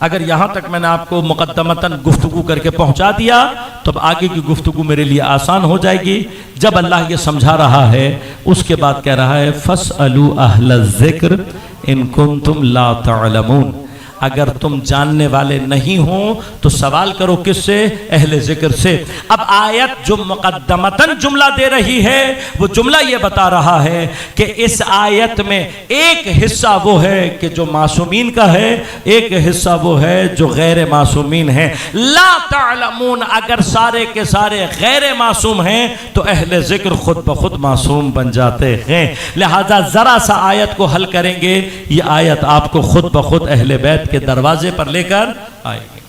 अगर यहाँ तक मैंने आपको मुकद्दमतन गुफ्तगू करके पहुँचा दिया तो अब आगे की गुफ्तगू मेरे लिए आसान हो जाएगी। जब अल्लाह ये समझा रहा है उसके बाद कह रहा है फस्अलू अहल ज़िक्र इन कुंतुम ला तअलमून। अगर तुम जानने वाले नहीं हो तो सवाल करो किससे? अहले ज़िक्र से। अब आयत जो मुकद्दमतन जुमला दे रही है वो जुमला ये बता रहा है कि इस आयत में एक हिस्सा वो है कि जो मासूमीन का है, एक हिस्सा वो है जो गैर मासूमीन है। ला तअलमून, अगर सारे के सारे गैर मासूम हैं तो अहले ज़िक्र खुद ब खुद मासूम बन जाते हैं। लिहाजा ज़रा सा आयत को हल करेंगे, ये आयत आपको खुद ब खुद अहले बैत के दरवाजे पर लेकर आएगी।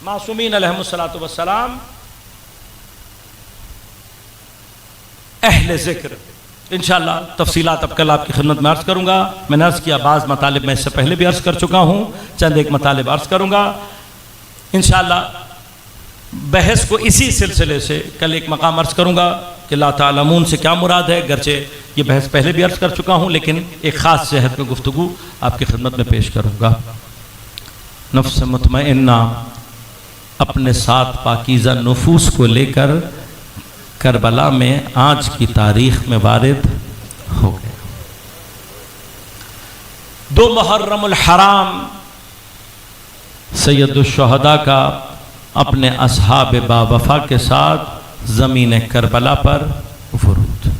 मासूमीन अलैहिमुस्सलातु वस्सलाम अहले ज़िक्र। इंशाअल्लाह तफसीलात अब कल आपकी खिदमत में अर्ज़ करूँगा। मैंने अर्ज़ किया बाज़ मतालिब मैं इससे पहले भी अर्ज़ कर चुका हूँ, चंद एक मतालिब अर्ज़ करूँगा इंशाअल्लाह। बहस को इसी सिलसिले से कल एक मकाम अर्ज़ करूँगा कि ला तालमून से क्या मुराद है। गरचे ये बहस पहले भी अर्ज़ कर चुका हूँ लेकिन एक ख़ास सेहत में गुफ्तगू आपकी खिदमत में पेश करूँगा। नफ्स मुतमइन्ना अपने साथ पाकीज़ा नफूस को लेकर करबला में आज की तारीख़ में वारिद हो गया। 2 मुहर्रमुल हराम सैयदुश्शुहदा का अपने असहाब बावफा के साथ ज़मीन करबला पर वुरूद।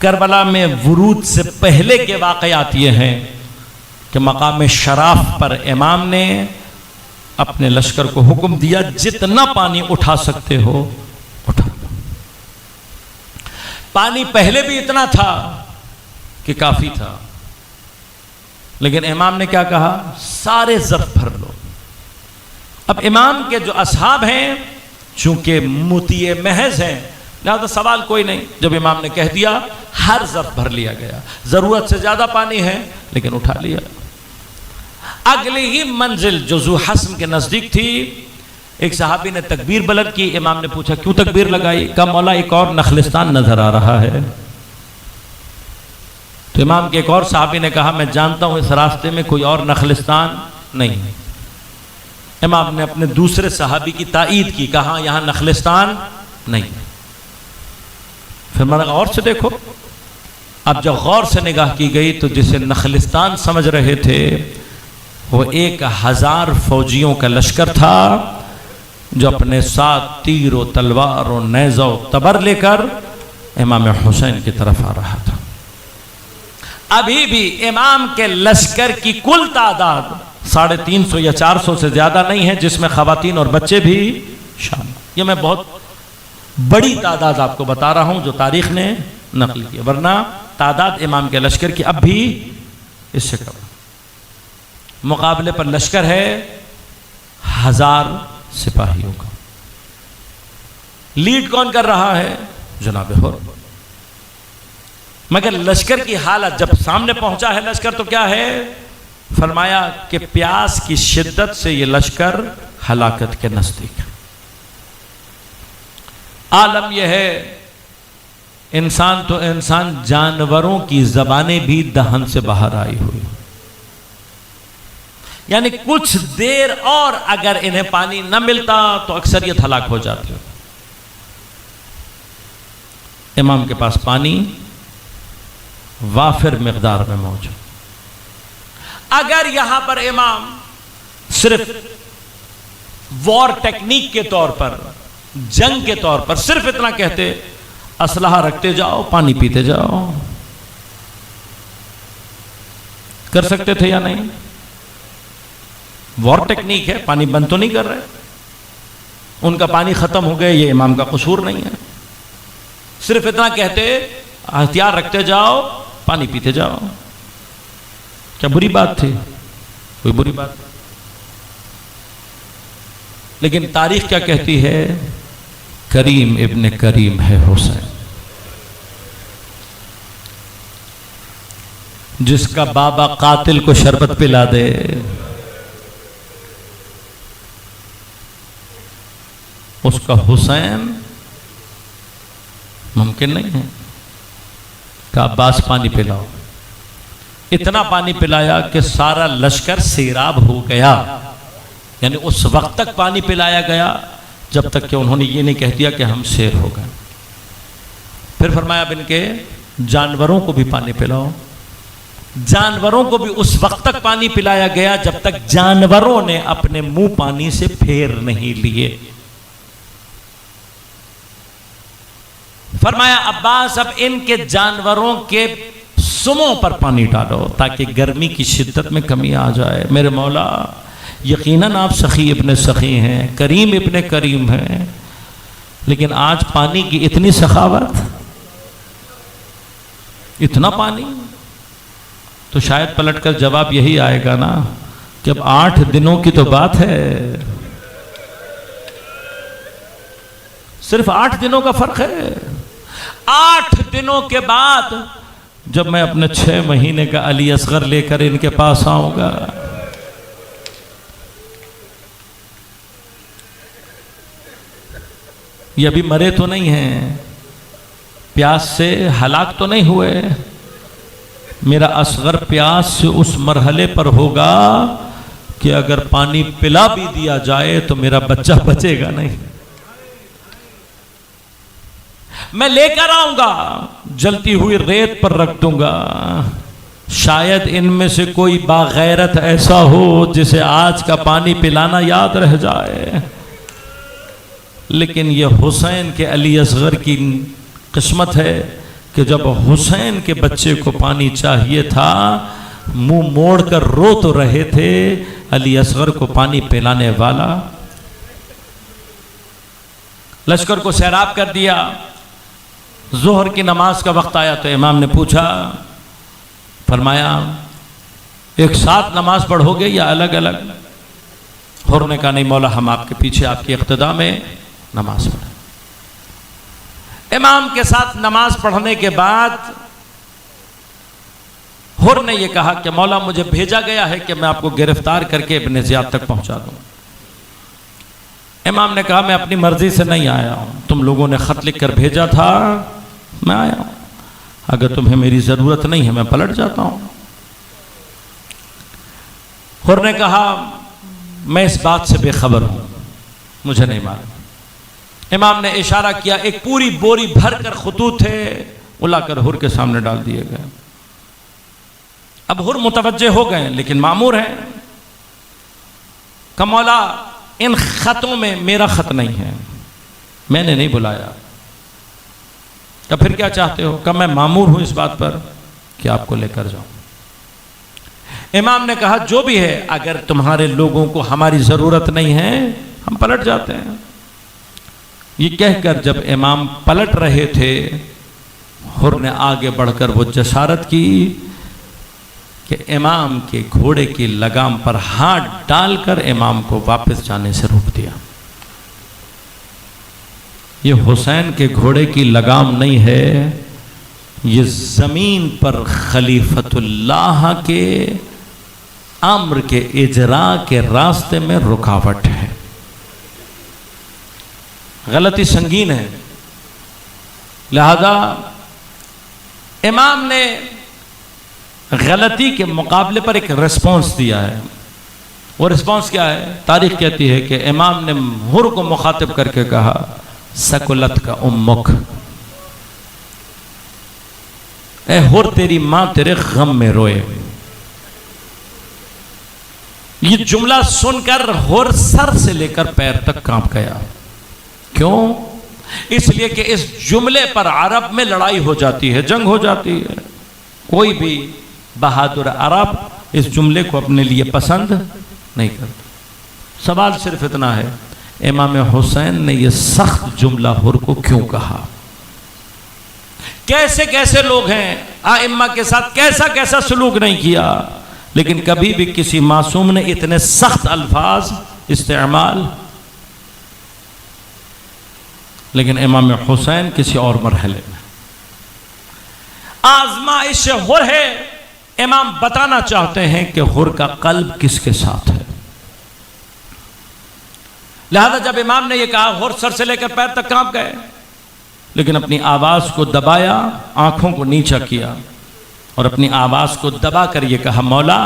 करबला में वुरूद से पहले के वाक़यात ये हैं कि मकाम शराफ पर इमाम ने अपने लश्कर को हुक्म दिया जितना पानी उठा सकते हो उठा लो। पानी पहले भी इतना था कि काफ़ी था, लेकिन इमाम ने क्या कहा? सारे ज़र्फ़ भर लो। अब इमाम के जो असहाब हैं चूंकि मुतिए महज हैं लिहाजा सवाल कोई नहीं। जब इमाम ने कह दिया हर ज़र्फ़ भर लिया गया। ज़रूरत से ज़्यादा पानी है लेकिन उठा लिया। अगली ही मंजिल जो ज़ू हस्म के नज़दीक थी, एक सहाबी ने तकबीर बुलंद की। इमाम ने पूछा क्यों तकबीर लगाई? कहा मौला एक और नखलिस्तान नज़र आ रहा है। तो इमाम के एक और सहाबी ने कहा मैं जानता हूँ इस रास्ते में कोई और नखलिस्तान नहीं है। इमाम ने अपने दूसरे सहाबी की ताईद की, कहा यहाँ नखलिस्तान नहीं है। फिर मैंने कहा और से देखो। अब जब गौर से निगाह की गई तो जिसे नखलिस्तान समझ रहे थे वो 1000 फौजियों का लश्कर था जो अपने साथ तीर और तलवार और नेज़ा और तबर लेकर इमाम हुसैन की तरफ आ रहा था। अभी भी इमाम के लश्कर की कुल तादाद 350 या 400 से ज़्यादा नहीं है, जिसमें ख़वातीन और बच्चे भी शामिल। ये मैं बहुत बड़ी तादाद आपको बता रहा हूँ जो तारीख़ ने नकल की, वरना तादाद इमाम के लश्कर की अब भी इससे कम। मुकाबले पर लश्कर है 1000 सिपाहियों का। लीड कौन कर रहा है? जनाब हुर। मगर लश्कर की हालत जब सामने पहुंचा है लश्कर तो क्या है? फरमाया कि प्यास की शिद्दत से ये लश्कर हलाकत के नजदीक। आलम यह है, इंसान तो इंसान, जानवरों की जबानें भी दहन से बाहर आई हुई, यानी कुछ देर और अगर इन्हें पानी न मिलता तो अक्सरियत हलाक हो जाती। इमाम के पास पानी वाफिर मिकदार में मौजूद। अगर यहां पर इमाम सिर्फ वॉर टेक्निक के तौर पर, जंग के तौर पर सिर्फ इतना कहते, असलहा रखते जाओ, पानी पीते जाओ, कर सकते थे या नहीं? वॉर टेक्निक है, पानी बंद तो नहीं कर रहे, उनका पानी खत्म हो गया, ये इमाम का कसूर नहीं है। सिर्फ इतना कहते, हथियार रखते जाओ, पानी पीते जाओ, क्या बुरी बात थी? कोई बुरी बात नहीं। लेकिन तारीख क्या कहती है? करीम इब्ने करीम है हुसैन, जिसका बाबा कातिल को शरबत पिला दे, उसका हुसैन मुमकिन नहीं है। का अब्बास पानी पिलाओ, इतना पानी पिलाया कि सारा लश्कर सैराब हो गया, यानी उस वक्त तक पानी पिलाया गया जब तक कि उन्होंने ये नहीं कह दिया कि हम शेर हो गए। फिर फरमाया अब इनके जानवरों को भी पानी पिलाओ। जानवरों को भी उस वक्त तक पानी पिलाया गया जब तक जानवरों ने अपने मुंह पानी से फेर नहीं लिए। फरमाया अब्बास अब इनके जानवरों के सुमों पर पानी डालो ताकि गर्मी की शिद्दत में कमी आ जाए। मेरे मौला, यकीनन आप सखी इब्ने सखी हैं, करीम इब्ने करीम हैं, लेकिन आज पानी की इतनी सखावत, इतना पानी, तो शायद पलटकर जवाब यही आएगा ना कि अब 8 दिनों की तो बात है, सिर्फ 8 दिनों का फर्क है। 8 दिनों के बाद जब मैं अपने 6 महीने का अली असगर लेकर इनके पास आऊंगा, ये अभी मरे तो नहीं हैं, प्यास से हलाक तो नहीं हुए, मेरा असगर प्यास से उस मरहले पर होगा कि अगर पानी पिला भी दिया जाए तो मेरा बच्चा बचेगा नहीं। मैं लेकर आऊंगा, जलती हुई रेत पर रख दूंगा, शायद इनमें से कोई बागैरत ऐसा हो जिसे आज का पानी पिलाना याद रह जाए। लेकिन यह हुसैन के अली असगर की किस्मत है कि जब हुसैन के बच्चे को पानी चाहिए था, मुंह मोड़कर रो तो रहे थे अली असगर को पानी पिलाने वाला। लश्कर को सैराब कर दिया। जोहर की नमाज का वक्त आया तो इमाम ने पूछा, फरमाया एक साथ नमाज पढ़ोगे या अलग अलग? हुर ने कहा नहीं मौला, हम आपके पीछे आपकी इक्तदा में नमाज पढ़ें। इमाम के साथ नमाज पढ़ने के बाद हुर ने यह कहा कि मौला मुझे भेजा गया है कि मैं आपको गिरफ्तार करके इब्ने ज़ियाद तक पहुंचा दूं। इमाम ने कहा मैं अपनी मर्जी से नहीं आया हूं, तुम लोगों ने खत लिख कर भेजा था, मैं आया हूं, अगर तुम्हें मेरी जरूरत नहीं है मैं पलट जाता हूं। हुर ने कहा मैं इस बात से बेखबर हूं, मुझे नहीं मालूम। इमाम ने इशारा किया, एक पूरी बोरी भर कर खतूत थे, उलाकर हुर के सामने डाल दिए गए। अब हुर मुतवज्जे हो गए, लेकिन मामूर हैं। कमौला इन खतों में मेरा खत नहीं है, मैंने नहीं बुलाया। तो फिर क्या चाहते हो? कब मैं मामूर हूं इस बात पर कि आपको लेकर जाऊं। इमाम ने कहा जो भी है, अगर तुम्हारे लोगों को हमारी जरूरत नहीं है हम पलट जाते हैं। ये कहकर जब इमाम पलट रहे थे, हुर ने आगे बढ़कर वो जसारत की कि इमाम के घोड़े की लगाम पर हाथ डालकर इमाम को वापस जाने से रोक दिया। ये हुसैन के घोड़े की लगाम नहीं है, ये जमीन पर खलीफतुल्लाह के अम्र के इजरा के रास्ते में रुकावट है। गलती संगीन है, लिहाजा इमाम ने गलती के मुकाबले पर एक रिस्पॉन्स दिया है। वो रिस्पॉन्स क्या है? तारीख कहती है कि इमाम ने हुर को मुखातिब करके कहा, सकुलत का उम्मुक, ए हुर तेरी मां तेरे गम में रोए। ये जुमला सुनकर हुर सर से लेकर पैर तक कांप गया। क्यों? इसलिए कि इस जुमले पर अरब में लड़ाई हो जाती है, जंग हो जाती है। कोई भी बहादुर अरब इस जुमले को अपने लिए पसंद नहीं करता। सवाल सिर्फ इतना है, इमाम हुसैन ने यह सख्त जुमला हुर को क्यों कहा? कैसे कैसे लोग हैं आइम्मा के साथ कैसा कैसा सलूक नहीं किया, लेकिन कभी भी किसी मासूम ने इतने सख्त अल्फाज इस्तेमाल। लेकिन इमाम हुसैन किसी और मरहले में आजमाइश हुर है। इमाम बताना चाहते हैं कि हुर का कल्ब किसके साथ है। लिहाजा जब इमाम ने यह कहा, हुर सर से लेकर पैर तक कांप गए, लेकिन अपनी आवाज को दबाया, आंखों को नीचा किया और अपनी आवाज को दबाकर यह कहा, मौला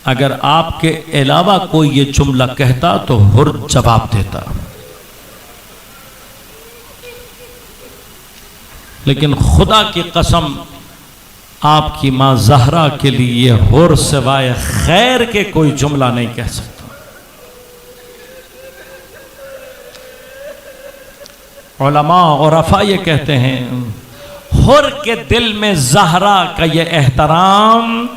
अगर आपके अलावा कोई ये जुमला कहता तो हुर जवाब देता, लेकिन खुदा की कसम आपकी मां ज़हरा के लिए हुर सिवाय खैर के कोई जुमला नहीं कह सकता। उलमा और अफा ये कहते हैं, हुर के दिल में ज़हरा का ये एहतराम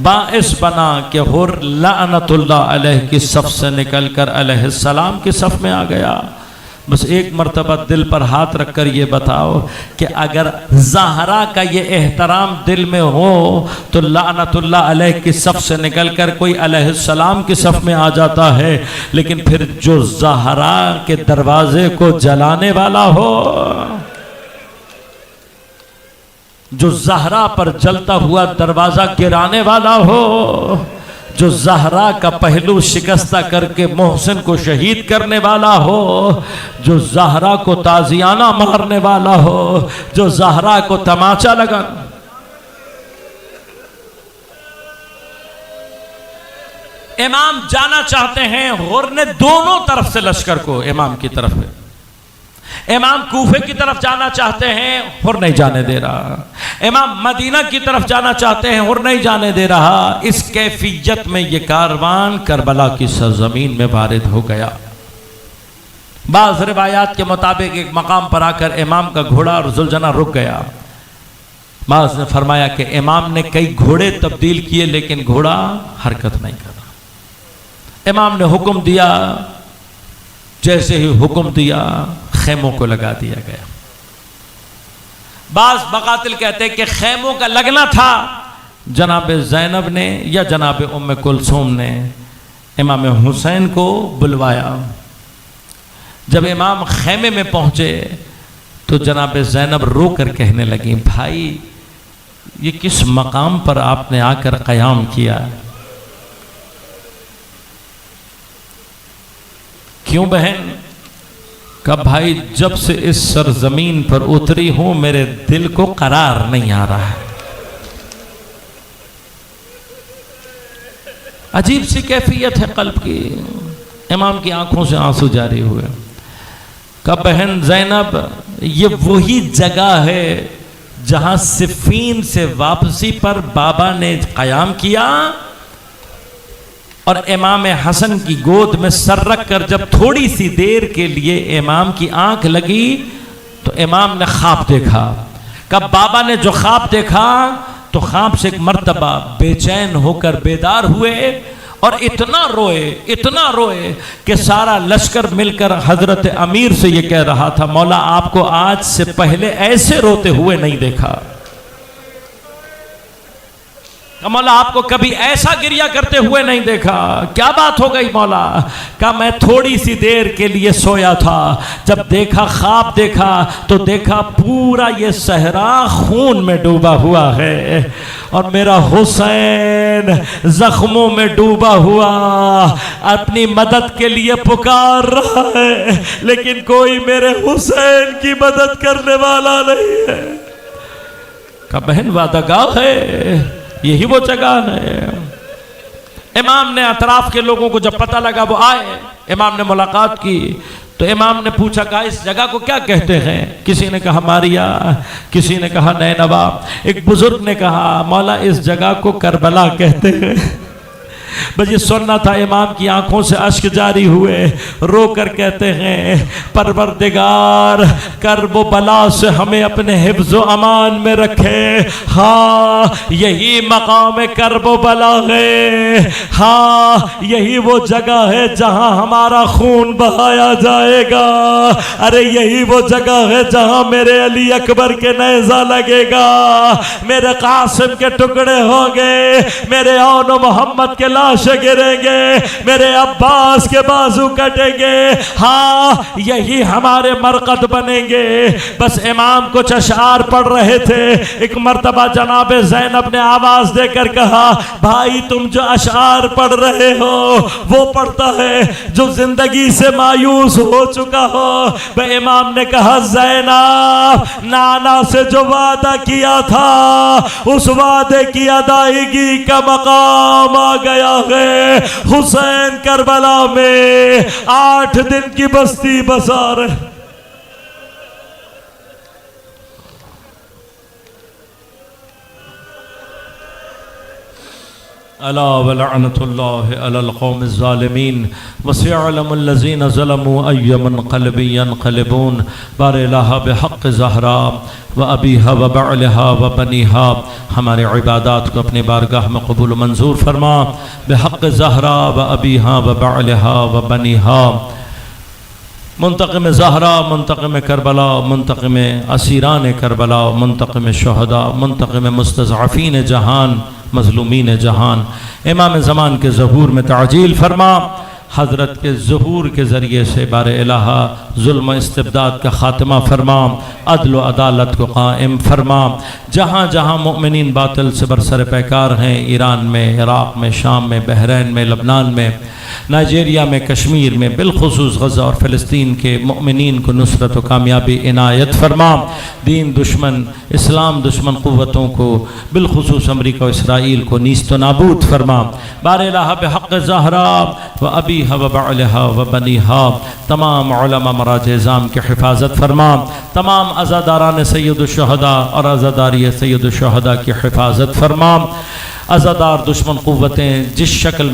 बाइस बना कि हुर लानतुल्लाह अलैह की सफ से निकलकर अलैहिस्सलाम की सफ में आ गया। बस एक मर्तबा दिल पर हाथ रखकर ये बताओ कि अगर ज़हरा का ये एहतराम दिल में हो तो लानतुल्लाह अलैह की सफ से निकलकर कोई अलैहिस्सलाम की सफ में आ जाता है, लेकिन फिर जो ज़हरा के दरवाजे को जलाने वाला हो, जो ज़हरा पर जलता हुआ दरवाजा गिराने वाला हो, जो ज़हरा का पहलू शिकस्ता करके मोहसिन को शहीद करने वाला हो, जो ज़हरा को ताजियाना मारने वाला हो, जो ज़हरा को तमाचा लगा। इमाम जाना चाहते हैं, हुर ने दोनों तरफ से लश्कर को इमाम की तरफ है। इमाम कूफे की तरफ जाना चाहते हैं, हुर नहीं जाने दे रहा। इमाम मदीना की तरफ जाना चाहते हैं, हुर नहीं जाने दे रहा। इस कैफियत में यह कारवान करबला की सरजमीन में वारिद हो गया। बाज़ रिवायात के मुताबिक एक मकाम पर आकर इमाम का घोड़ा और जुलझना रुक गया। बाज़ ने फरमाया कि इमाम ने कई घोड़े तब्दील किए लेकिन घोड़ा हरकत नहीं करा। इमाम ने हुक्म दिया, जैसे ही हुक्म दिया खैमों को लगा दिया गया। बाज़ बकातिल कहते हैं कि खैमों का लगना था, जनाब ज़ैनब ने या जनाब उम्मे कुलसूम ने इमाम हुसैन को बुलवाया। जब इमाम खैमे में पहुंचे तो जनाब ज़ैनब रो कर कहने लगी, भाई ये किस मकाम पर आपने आकर क़याम किया? क्यों बहन? कब भाई जब से इस सरजमीन पर उतरी हूं मेरे दिल को करार नहीं आ रहा है। अजीब सी कैफियत है कल्ब की। इमाम की आंखों से आंसू जारी हुए। कब बहन ज़ैनब, ये वही जगह है जहां सिफ़ीन से वापसी पर बाबा ने क़याम किया और इमाम हसन की गोद में सर रख कर जब थोड़ी सी देर के लिए इमाम की आंख लगी तो इमाम ने ख्वाब देखा। कब बाबा ने जो ख्वाब देखा तो ख्वाब से एक मर्तबा बेचैन होकर बेदार हुए और इतना रोए कि सारा लश्कर मिलकर हजरत अमीर से ये कह रहा था, मौला आपको आज से पहले ऐसे रोते हुए नहीं देखा। मौला आपको कभी ऐसा गिरिया करते हुए नहीं देखा। क्या बात हो गई मौला? कहा मैं थोड़ी सी देर के लिए सोया था, जब देखा ख्वाब देखा तो देखा पूरा ये सहरा खून में डूबा हुआ है और मेरा हुसैन जख्मों में डूबा हुआ अपनी मदद के लिए पुकार रहा है, लेकिन कोई मेरे हुसैन की मदद करने वाला नहीं है। का बहन वादागाह है, यही वो जगह है। इमाम ने अतराफ के लोगों को जब पता लगा वो आए, इमाम ने मुलाकात की तो इमाम ने पूछा कहा इस जगह को क्या कहते हैं? किसी ने कहा मारिया, किसी ने कहा नैनवा, एक बुजुर्ग ने कहा मौला इस जगह को करबला कहते हैं। बस ये सुनना था, इमाम की आंखों से अश्क जारी हुए, रो कर कहते हैं परवरदिगार कर्ब बला से हमें अपने हिफ्ज़ व अमान में रखे। हाँ यही मकाम कर्ब बला है, हाँ यही वो जगह है जहां हमारा खून बहाया जाएगा। अरे यही वो जगह है जहां मेरे अली अकबर के नेज़ा लगेगा, मेरे कासिम के टुकड़े होंगे, मेरे औन मोहम्मद के लाश गिरेंगे, मेरे अब्बास के बाजू कटेंगे। हाँ यही हमारे मरकद बनेंगे। बस इमाम कुछ अशार पढ़ रहे थे, एक मर्तबा जनाब ज़ैनब ने आवाज देकर कहा भाई तुम जो अशार पढ़ रहे हो वो पढ़ता है जो जिंदगी से मायूस हो चुका हो। वह इमाम ने कहा ज़ैनब नाना से जो वादा किया था उस वादे की अदायगी का मकाम आ गया है। हुसैन करबला में 8 दिन की बस्ती बसा रहे। अला वलअनतुल्लाहि अलल कौमिज़ ज़ालिमीन वसयअलमुल्लज़ीना ज़लमू अय्य मुनक़लिबिन यनक़लिबून बारिलाहा बिहक़्क़ि ज़हरा व अबीहा व बअलिहा व बनीहा। हमारे इबादात को अपनी बारगाह में कबूल मंजूर फरमा। बिहक़्क़ि ज़हरा व अबीहा व बअलिहा व बनीहा। मुंतक़िम ज़हरा, मुंतक़िम करबला, मुंतक़िम असीरान करबला, मुंतक़िम शुहदा, मुंतक़िम मुस्तज़अफ़ीन जहान, मज़लूमीन जहान। इमाम ज़मान के ज़हूर में ताजील फरमा। हज़रत के ज़हूर के ज़रिए से बारे इलाहा ज़ुल्म इस्तिबदाद का ख़ात्मा फरमा, अदल व अदालत को कायम फरमा। जहाँ जहाँ मुमिनीन बातिल से बरसर पैकार हैं, ईरान में, इराक़ में, शाम में, बहरैन में, लबनान में, नाइजीरिया में, कश्मीर में, बिलखुसूस गज़ा और फ़लस्तीन के मुमिनीन को नुसरत व कामयाबी इनायत फरमा। दीन दुश्मन, इस्लाम दुश्मन क़ुव्वतों को बिलखुसूस अमरीका और इसराइल को नीस्त व नाबूद फरमा। बार इलाहा बिहक़्क़ि ज़हरा व अबीहा व बअलिहा व बनीहा। तमाम उलमा मराज-ए-इज़ाम की हिफाजत फरमा। तमाम अज़ादारान सय्यदुश्शुहदा और अज़ादारी सय्यदुश्शुहदा की हिफाजत फरमा। अज़ादार दुश्मन क़ुव्वतें जिस शक्ल में